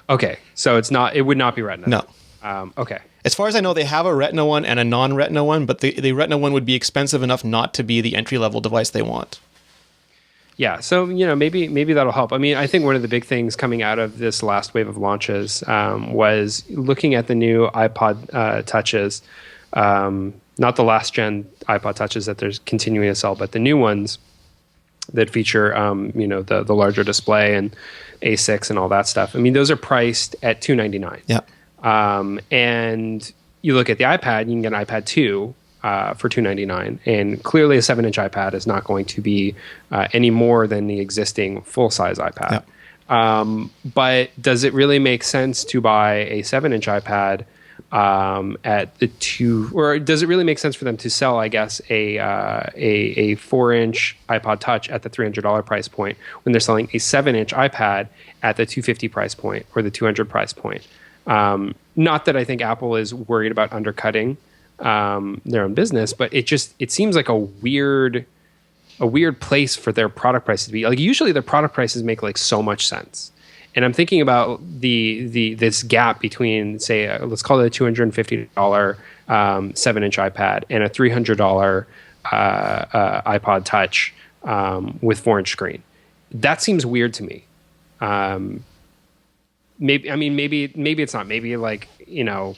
Okay, so it would not be Retina. No. Okay. As far as I know, they have a Retina one and a non-Retina one, but the Retina one would be expensive enough not to be the entry-level device they want. Yeah, so maybe that'll help. I mean, I think one of the big things coming out of this last wave of launches was looking at the new iPod Touches, not the last gen iPod Touches that they're continuing to sell, but the new ones that feature the larger display and A6 and all that stuff. I mean, those are priced at $299. Yeah. And you look at the iPad, you can get an iPad 2 for $299, and clearly a 7-inch iPad is not going to be any more than the existing full-size iPad. But does it really make sense to buy a 7-inch iPad at the two, or does it really make sense for them to sell, I guess, a 4-inch iPod Touch at the $300 price point when they're selling a 7-inch iPad at the $250 price point or the $200 price point? Not that I think Apple is worried about undercutting their own business, but it seems like a weird place for their product prices to be. Like, usually their product prices make like so much sense. And I'm thinking about this gap between, say, let's call it a $250 7-inch iPad and a $300 iPod Touch with 4-inch screen. That seems weird to me. Maybe it's not. Maybe, like, you know,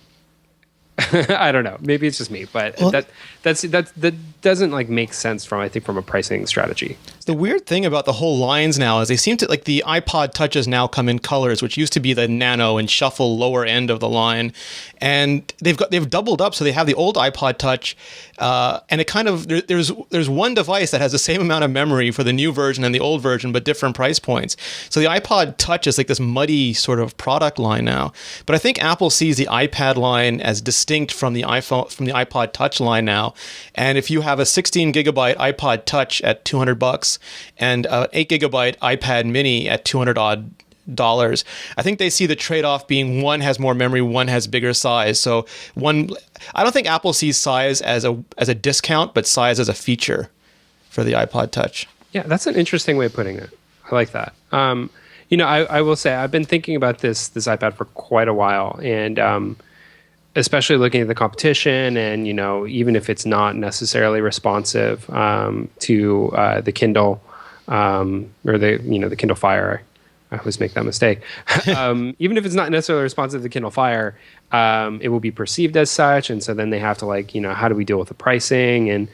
I don't know. Maybe it's just me, but that doesn't like make sense from a pricing strategy. The weird thing about the whole lines now is they seem to, like, the iPod Touches now come in colors, which used to be the Nano and Shuffle lower end of the line, and they've doubled up. So they have the old iPod Touch, and it kind of there's one device that has the same amount of memory for the new version and the old version, but different price points. So the iPod Touch is like this muddy sort of product line now. But I think Apple sees the iPad line as distinct from the iPod Touch line now. And if you have a 16 gigabyte iPod Touch at $200 and an 8 gigabyte iPad Mini at $200 odd, I think they see the trade-off being one has more memory, one has bigger size. So I don't think Apple sees size as a discount, but size as a feature for the iPod Touch. Yeah, that's an interesting way of putting it. I like that. You know, I will say I've been thinking about this iPad for quite a while, and especially looking at the competition, and, you know, even if it's not necessarily responsive to the Kindle or the Kindle Fire. I always make that mistake. Even if it's not necessarily responsive to the Kindle Fire, it will be perceived as such, and so then they have to, like, you know, how do we deal with the pricing? And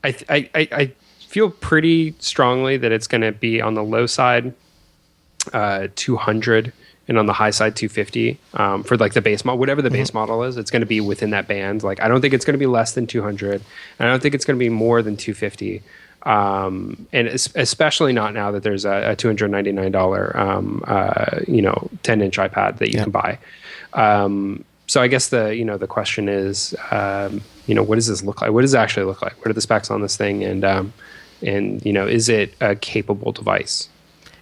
I feel pretty strongly that it's going to be on the low side, 200, and on the high side, 250 for, like, the base model, whatever the base model is. It's going to be within that band. Like, I don't think it's going to be less than 200, and I don't think it's going to be more than 250. And especially not now that there's a $299 10-inch iPad that you can buy. So I guess the question is, what does this look like? What does it actually look like? What are the specs on this thing? And is it a capable device?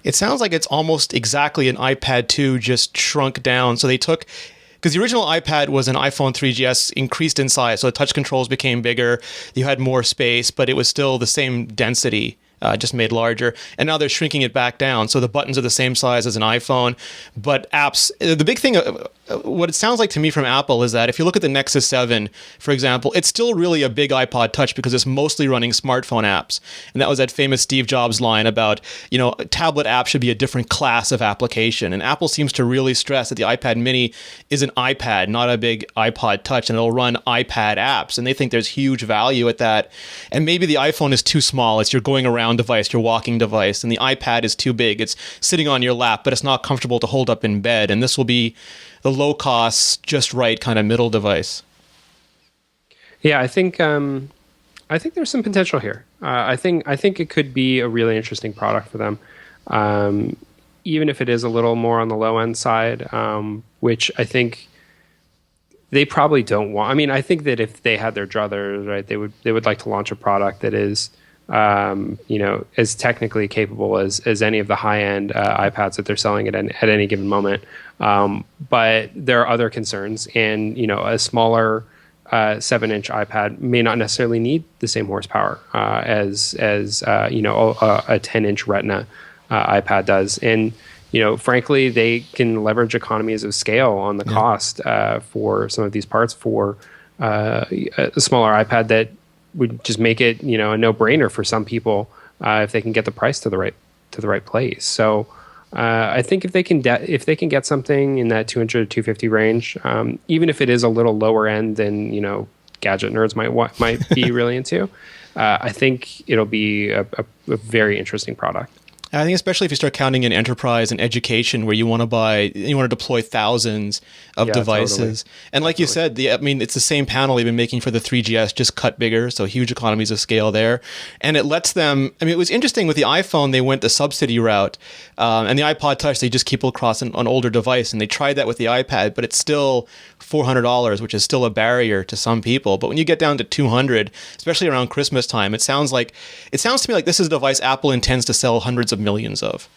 It sounds like it's almost exactly an iPad 2 just shrunk down. So they took, because the original iPad was an iPhone 3GS increased in size, so the touch controls became bigger, you had more space, but it was still the same density, just made larger. And now they're shrinking it back down, so the buttons are the same size as an iPhone, but apps, the big thing, what it sounds like to me from Apple is that if you look at the Nexus 7, for example, it's still really a big iPod Touch because it's mostly running smartphone apps. And that was that famous Steve Jobs line about, tablet apps should be a different class of application. And Apple seems to really stress that the iPad Mini is an iPad, not a big iPod Touch, and it'll run iPad apps. And they think there's huge value at that. And maybe the iPhone is too small. It's your going around device, your walking device. And the iPad is too big. It's sitting on your lap, but it's not comfortable to hold up in bed. And this will be the low cost, just right kind of middle device. Yeah, I think there's some potential here. I think it could be a really interesting product for them, even if it is a little more on the low end side, which I think they probably don't want. I mean, I think that if they had their druthers, right, they would like to launch a product that is as technically capable as any of the high end iPads that they're selling at any given moment. But there are other concerns, and a smaller 7-inch iPad may not necessarily need the same horsepower as a 10-inch Retina iPad does. And frankly, they can leverage economies of scale on the cost for some of these parts for a smaller iPad that would just make it a no-brainer for some people if they can get the price to the right place. So I think if they can get something in that 200 to 250 range, even if it is a little lower end than gadget nerds might be really into, I think it'll be a very interesting product. I think especially if you start counting in enterprise and education, where you want to deploy thousands of Yeah, devices. totally. And like you said, it's the same panel they've been making for the 3GS, just cut bigger, so huge economies of scale there. And it lets them. I mean, it was interesting with the iPhone, they went the subsidy route, and the iPod Touch, they just keep it across an older device, and they tried that with the iPad, but it's still $400, which is still a barrier to some people. But when you get down to 200, especially around Christmas time, it sounds to me like this is a device Apple intends to sell hundreds of millions of.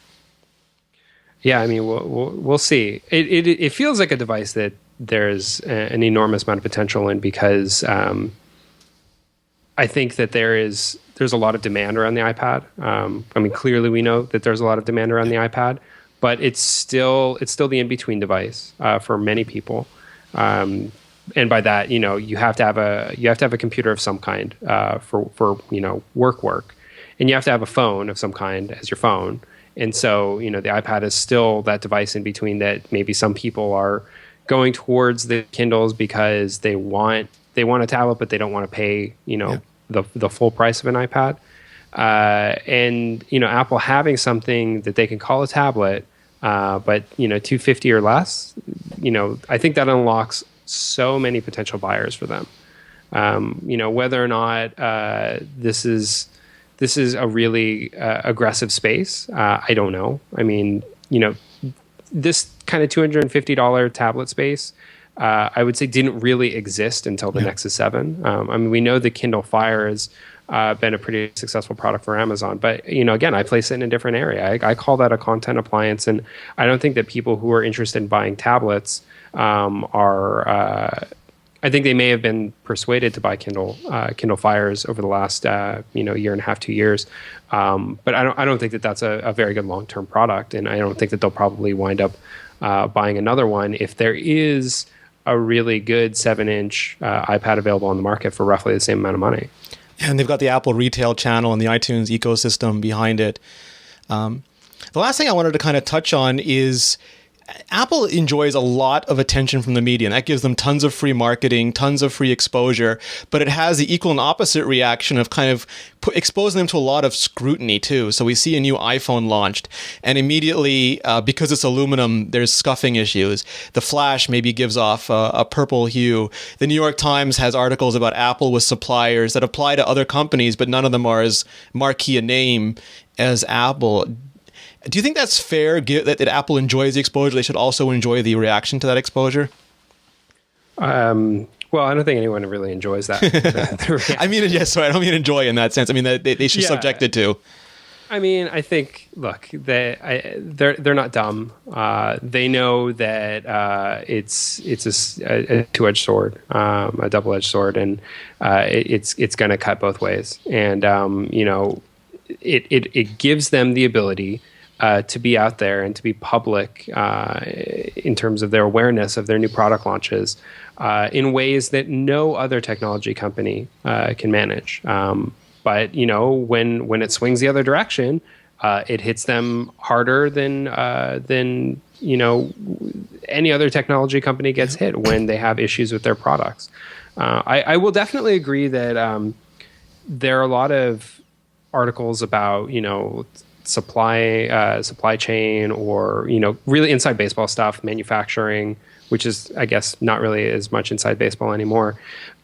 Yeah, I mean, we'll see. It feels like a device that there's an enormous amount of potential in, because I think that there's a lot of demand around the iPad. I mean, clearly we know that there's a lot of demand around the iPad, but it's still the in-between device for many people. And by that, you have to have a computer of some kind for work, and you have to have a phone of some kind as your phone. And so, the iPad is still that device in between that maybe some people are going towards the Kindles because they want a tablet, but they don't want to pay, the full price of an iPad. And Apple having something that they can call a tablet, but $250 or less, I think that unlocks so many potential buyers for them. Whether or not this is a really aggressive space, I don't know. I mean, this kind of $250 tablet space, I would say didn't really exist until the Nexus 7. I mean, we know the Kindle Fire has been a pretty successful product for Amazon, but again, I place it in a different area. I call that a content appliance, and I don't think that people who are interested in buying tablets are. I think they may have been persuaded to buy Kindle Fires over the last year and a half, 2 years, but I don't think that that's a very good long-term product, and I don't think that they'll probably wind up buying another one if there is a really good 7-inch iPad available on the market for roughly the same amount of money. And they've got the Apple retail channel and the iTunes ecosystem behind it. The last thing I wanted to kind of touch on is Apple enjoys a lot of attention from the media, and that gives them tons of free marketing, tons of free exposure, but it has the equal and opposite reaction of kind of exposing them to a lot of scrutiny too. So we see a new iPhone launched, and immediately, because it's aluminum, there's scuffing issues. The flash maybe gives off a purple hue. The New York Times has articles about Apple with suppliers that apply to other companies, but none of them are as marquee a name as Apple. Do you think that's fair, that Apple enjoys the exposure? They should also enjoy the reaction to that exposure? Well, I don't think anyone really enjoys that. I mean, yes, sorry, I don't mean enjoy in that sense. I mean, they should subject it to. I mean, I think, look, they're not dumb. They know that it's a two-edged sword, a double-edged sword, and it's going to cut both ways. And it gives them the ability to be out there and to be public in terms of their awareness of their new product launches in ways that no other technology company can manage. But when it swings the other direction, it hits them harder than any other technology company gets hit when they have issues with their products. I will definitely agree that there are a lot of articles about supply chain, or really inside baseball stuff, manufacturing, which is, I guess, not really as much inside baseball anymore,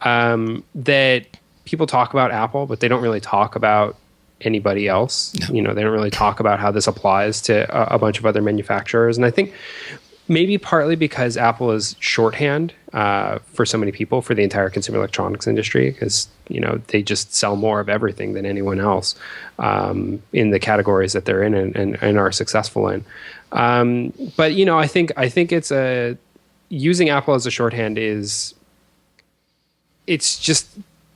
that people talk about Apple, but they don't really talk about anybody else. No. They don't really talk about how this applies to a bunch of other manufacturers. And I think maybe partly because Apple is shorthand for so many people for the entire consumer electronics industry, because they just sell more of everything than anyone else in the categories that they're in and are successful in. But I think it's using Apple as a shorthand it's just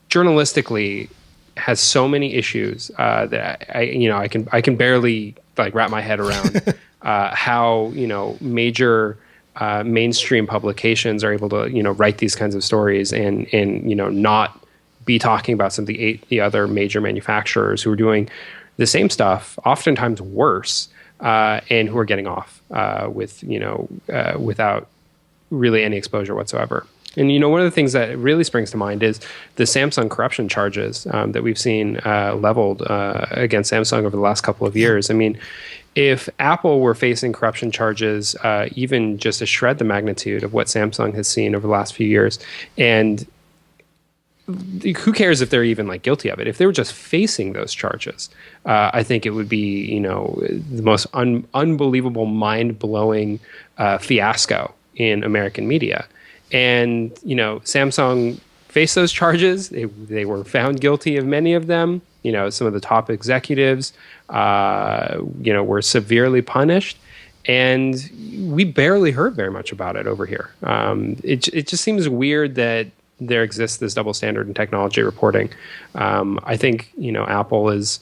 journalistically has so many issues that I can barely wrap my head around how major mainstream publications are able to write these kinds of stories and not be talking about some of the other major manufacturers who are doing the same stuff, oftentimes worse, and who are getting off with without really any exposure whatsoever. And one of the things that really springs to mind is the Samsung corruption charges that we've seen leveled against Samsung over the last couple of years. I mean, if Apple were facing corruption charges, even just a shred the magnitude of what Samsung has seen over the last few years, and who cares if they're even like guilty of it? If they were just facing those charges, I think it would be the most unbelievable, mind-blowing fiasco in American media. And Samsung faced those charges. They were found guilty of many of them. Some of the top executives, were severely punished, and we barely heard very much about it over here. It just seems weird that there exists this double standard in technology reporting. I think Apple is.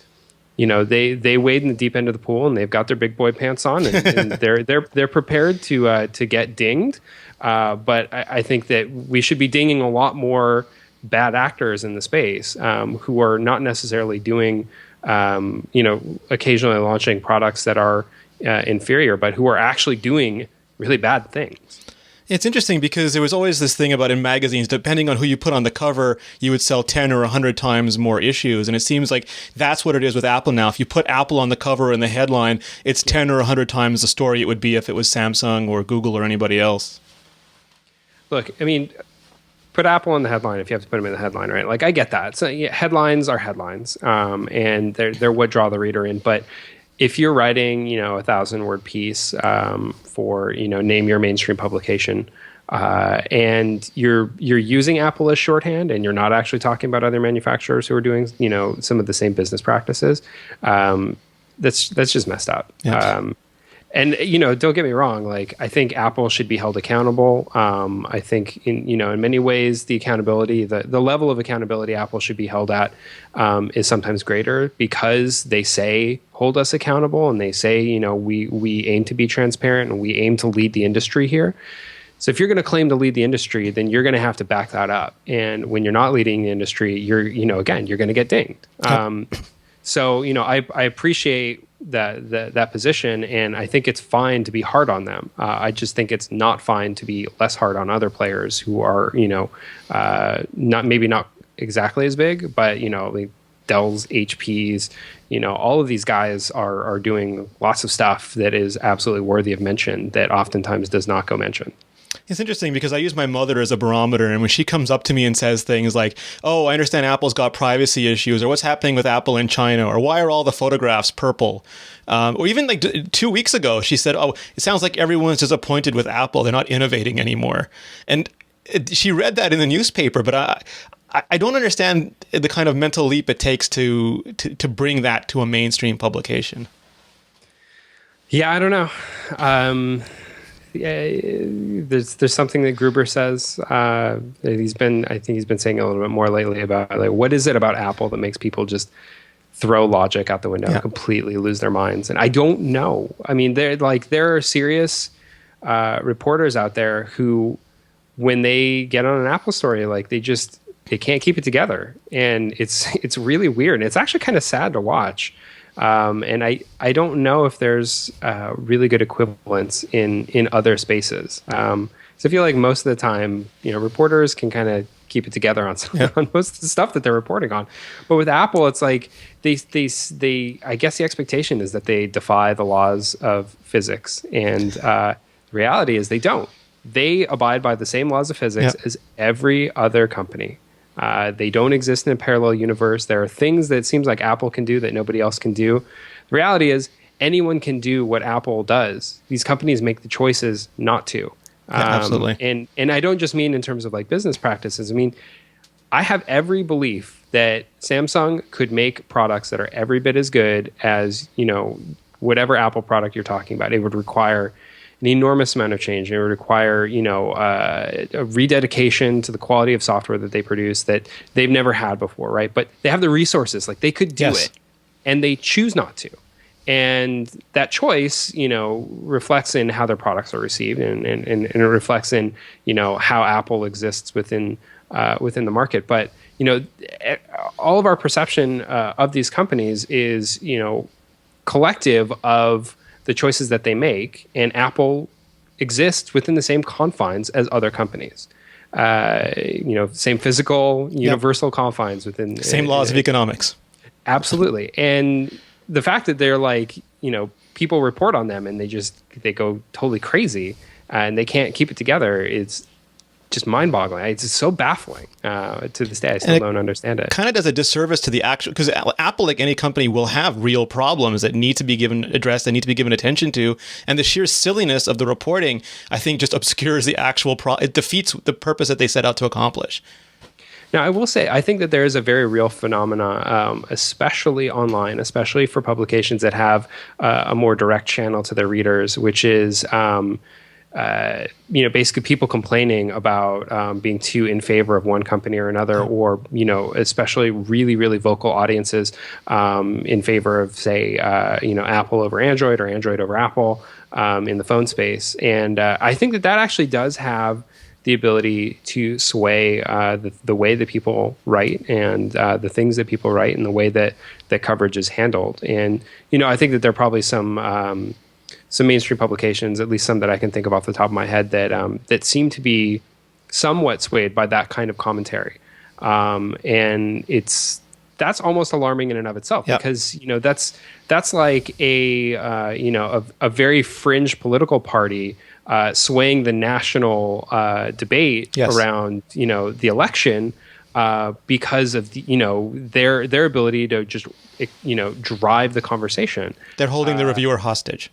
They wade in the deep end of the pool, and they've got their big boy pants on, and they're prepared to get dinged. But I think that we should be dinging a lot more bad actors in the space who are not necessarily doing, occasionally launching products that are inferior, but who are actually doing really bad things. It's interesting because there was always this thing about in magazines, depending on who you put on the cover, you would sell 10 or 100 times more issues. And it seems like that's what it is with Apple now. If you put Apple on the cover in the headline, it's 10 or 100 times the story it would be if it was Samsung or Google or anybody else. Look, I mean, put Apple in the headline if you have to put them in the headline, right? Like, I get that. So yeah, headlines are headlines, and they're what draw the reader in. But if you're writing, a 1,000-word piece for, name your mainstream publication, and you're using Apple as shorthand, and you're not actually talking about other manufacturers who are doing, some of the same business practices, that's just messed up. Yeah. And don't get me wrong. Like, I think Apple should be held accountable. I think in many ways the accountability, the level of accountability Apple should be held at is sometimes greater because they say hold us accountable, and they say we aim to be transparent and we aim to lead the industry here. So if you're going to claim to lead the industry, then you're going to have to back that up. And when you're not leading the industry, you're going to get dinged. So I appreciate that position, and I think it's fine to be hard on them. I just think it's not fine to be less hard on other players who are not exactly as big, but like Dell's, HP's, all of these guys are doing lots of stuff that is absolutely worthy of mention that oftentimes does not go mentioned. It's interesting because I use my mother as a barometer, and when she comes up to me and says things like, oh, I understand Apple's got privacy issues, or what's happening with Apple in China, or why are all the photographs purple? Or even like 2 weeks ago, she said, oh, it sounds like everyone's disappointed with Apple. They're not innovating anymore. And she read that in the newspaper, but I don't understand the kind of mental leap it takes to bring that to a mainstream publication. Yeah, I don't know. There's something that Gruber says. I think he's been saying a little bit more lately about like, what is it about Apple that makes people just throw logic out the window and completely lose their minds? And I don't know. I mean, there are serious reporters out there who, when they get on an Apple story, like they can't keep it together, and it's really weird. And it's actually kind of sad to watch. And I don't know if there's really good equivalents in other spaces. So I feel like most of the time, reporters can kind of keep it together on most of the stuff that they're reporting on. But with Apple, it's like they I guess the expectation is that they defy the laws of physics, and the reality is they don't. They abide by the same laws of physics as every other company. They don't exist in a parallel universe. There are things that it seems like Apple can do that nobody else can do. The reality is anyone can do what Apple does. These companies make the choices not to. Absolutely. And I don't just mean in terms of like business practices. I mean, I have every belief that Samsung could make products that are every bit as good as, whatever Apple product you're talking about. It would require an enormous amount of change. It would require, a rededication to the quality of software that they produce that they've never had before, right? But they have the resources, like they could do it, and they choose not to. And that choice, reflects in how their products are received, and it reflects in, how Apple exists within the market. But, all of our perception of these companies is, collective of the choices that they make, and Apple exists within the same confines as other companies. same physical universal confines within Same laws of economics. Absolutely. And the fact that they're like, people report on them and they go totally crazy and they can't keep it together is just mind-boggling. It's just so baffling to this day. I still don't understand it. Kind of does a disservice to the actual, because Apple, like any company, will have real problems that need to be addressed, that need to be given attention to, and the sheer silliness of the reporting, I think, just obscures the actual it defeats the purpose that they set out to accomplish. Now, I will say, I think that there is a very real phenomena, especially online, especially for publications that have a more direct channel to their readers, which is basically people complaining about being too in favor of one company or another, or, especially really, really vocal audiences in favor of, say, Apple over Android or Android over Apple in the phone space. And I think that actually does have the ability to sway the way that people write and the things that people write and the way that coverage is handled. And, I think that there are probably some mainstream publications, at least some that I can think of off the top of my head, that seem to be somewhat swayed by that kind of commentary. And that's almost alarming in and of itself, because, that's like a very fringe political party swaying the national debate around, the election because of their ability to just, drive the conversation. They're holding the reviewer hostage.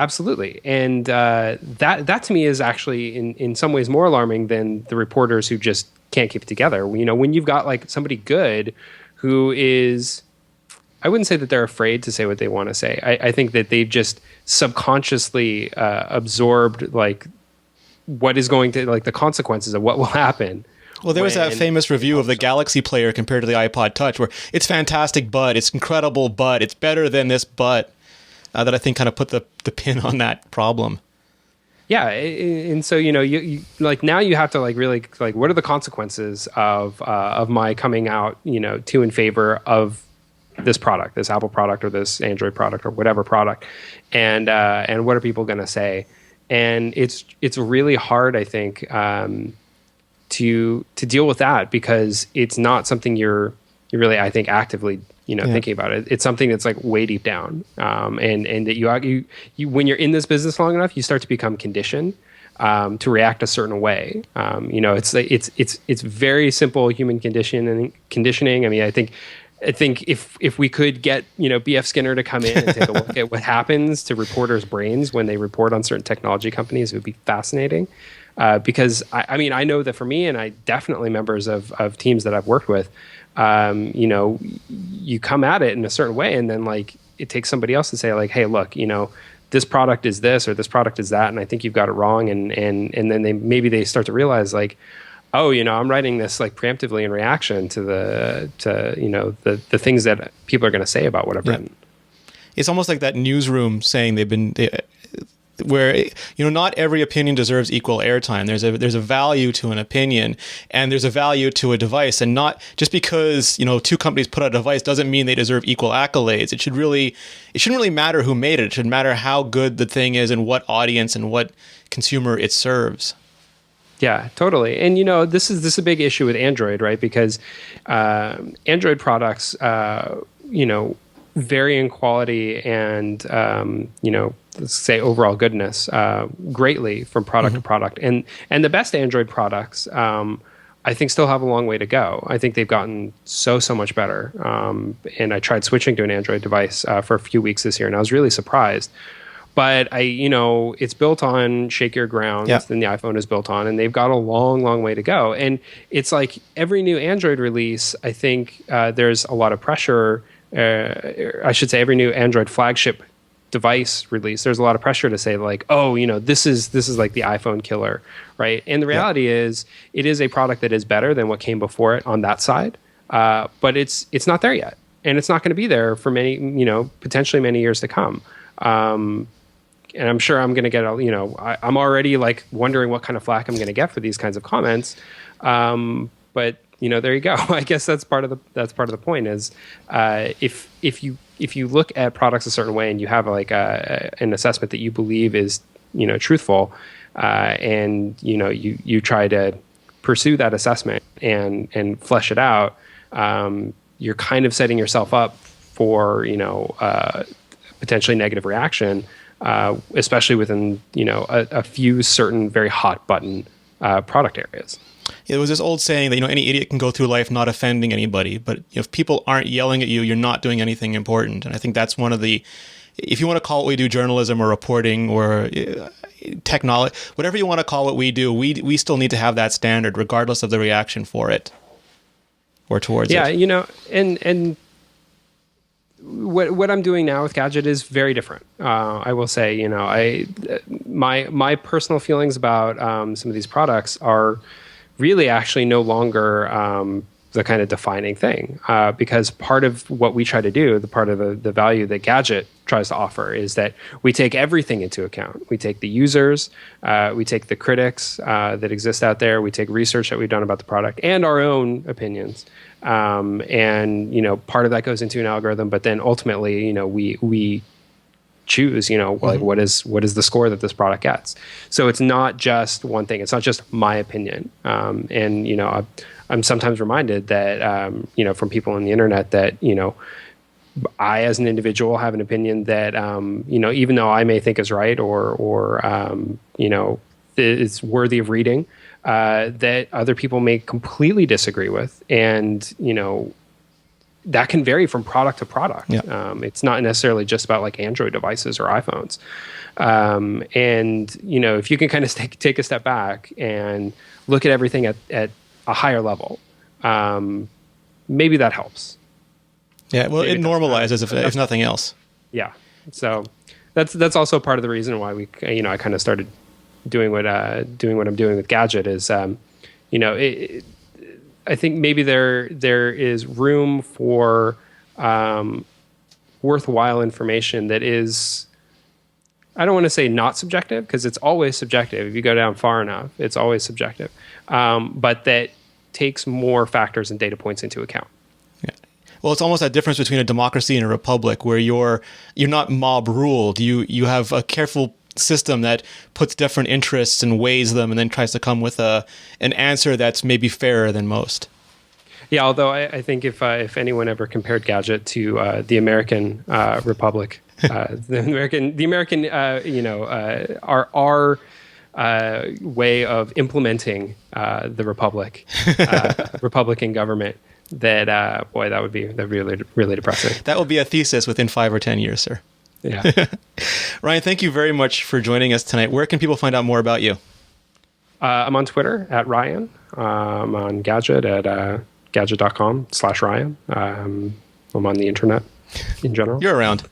Absolutely. And that to me is actually in some ways more alarming than the reporters who just can't keep it together. When you've got like somebody good who is, I wouldn't say that they're afraid to say what they want to say. I think that they've just subconsciously absorbed like what is going to, like the consequences of what will happen. Well, there was that famous review of the Galaxy player compared to the iPod Touch where it's fantastic, but it's incredible, but it's better than this, but that I think kind of put the pin on that problem. Yeah, and so you like now you have to like really like what are the consequences of my coming out to in favor of this product, this Apple product or this Android product or whatever product, and what are people going to say? And it's really hard, I think, to deal with that because it's not something you're really, I think, actively thinking about it. It's something that's like way deep down, and that you when you're in this business long enough, you start to become conditioned to react a certain way. It's very simple human conditioning. I mean, I think if we could get B.F. Skinner to come in and take a look at what happens to reporters' brains when they report on certain technology companies, it would be fascinating. Because I know that for me, and I definitely members of teams that I've worked with, you come at it in a certain way, and then like it takes somebody else to say like, hey, look, this product is this or this product is that, and I think you've got it wrong, and then they start to realize like, oh, I'm writing this like preemptively in reaction to the things that people are going to say about what I've written. It's almost like that newsroom saying where not every opinion deserves equal airtime. There's a value to an opinion, and there's a value to a device, and not just because two companies put out a device doesn't mean they deserve equal accolades. It shouldn't really matter who made it. It should matter how good the thing is and what audience and what consumer it serves. Yeah, totally. And this is a big issue with Android, right? Because Android products vary in quality and let's say overall goodness greatly from product to product. And the best Android products I think still have a long way to go. I think they've gotten so much better. And I tried switching to an Android device for a few weeks this year, and I was really surprised. But it's built on shakier ground than the iPhone is built on, and they've got a long way to go. And it's like every new Android release, I think there's a lot of pressure. I should say every new Android flagship device release, there's a lot of pressure to say like, oh, this is like the iPhone killer, right? And the reality is, it is a product that is better than what came before it on that side, but it's not there yet, and it's not going to be there for many, potentially many years to come. And I'm sure I'm going to get I'm already like wondering what kind of flack I'm going to get for these kinds of comments. But there you go. I guess that's part of the point is if you look at products a certain way and you have like an assessment that you believe is truthful, and you try to pursue that assessment and flesh it out, you're kind of setting yourself up for potentially negative reaction, especially within a few certain very hot button product areas. It was this old saying that any idiot can go through life not offending anybody, but if people aren't yelling at you, you're not doing anything important. And I think that's one of the, if you want to call what we do journalism or reporting or technology, whatever you want to call what we do, we still need to have that standard regardless of the reaction for it or towards it. Yeah, and what I'm doing now with Gadget is very different. I will say, my personal feelings about some of these products are really actually no longer the kind of defining thing, because part of what we try to do, the part of the value that Gadget tries to offer, is that we take everything into account. We take the users, we take the critics that exist out there, we take research that we've done about the product, and our own opinions. And part of that goes into an algorithm, but then ultimately, we choose, like what is the score that this product gets. So it's not just one thing. It's not just my opinion. And I'm sometimes reminded that from people on the internet that I, as an individual, have an opinion that even though I may think is right or is worthy of reading, that other people may completely disagree with, and that can vary from product to product. Yeah. It's not necessarily just about like Android devices or iPhones. And if you can kind of take a step back and look at everything at a higher level, maybe that helps. Yeah, well, it normalizes if nothing else. Yeah. So that's also part of the reason why I kind of started doing what I'm doing with Gadget is, I think maybe there is room for worthwhile information that is, I don't want to say not subjective, because it's always subjective. If you go down far enough, it's always subjective. But that takes more factors and data points into account. Yeah. Well, it's almost that difference between a democracy and a republic, where you're not mob ruled. You have a careful system that puts different interests and weighs them, and then tries to come with an answer that's maybe fairer than most. Yeah, although I think if anyone ever compared Gadget to the American Republic, the American our way of implementing the Republic, Republican government, that boy, that'd be really, really depressing. That will be a thesis within 5 or 10 years, sir. Yeah. Ryan, thank you very much for joining us tonight. Where can people find out more about you? I'm on Twitter at Ryan. I'm on Gadget at gadget.com/Ryan. I'm on the internet in general. You're around.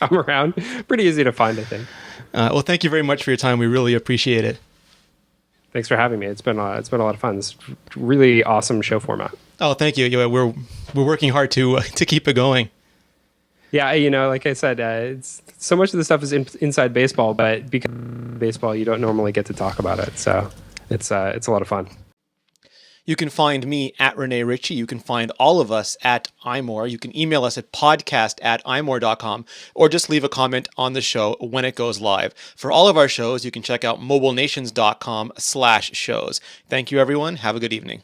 I'm around. Pretty easy to find, I think. Well, thank you very much for your time. We really appreciate it. Thanks for having me. It's been a lot of fun. It's really awesome show format. Oh, thank you. Yeah, we're working hard to keep it going. Yeah, like I said, it's so much of the stuff is inside baseball, but because of baseball, you don't normally get to talk about it. So it's a lot of fun. You can find me at Rene Ritchie. You can find all of us at iMore. You can email us at podcast@imore.com, or just leave a comment on the show when it goes live. For all of our shows, you can check out mobilenations.com/shows. Thank you, everyone. Have a good evening.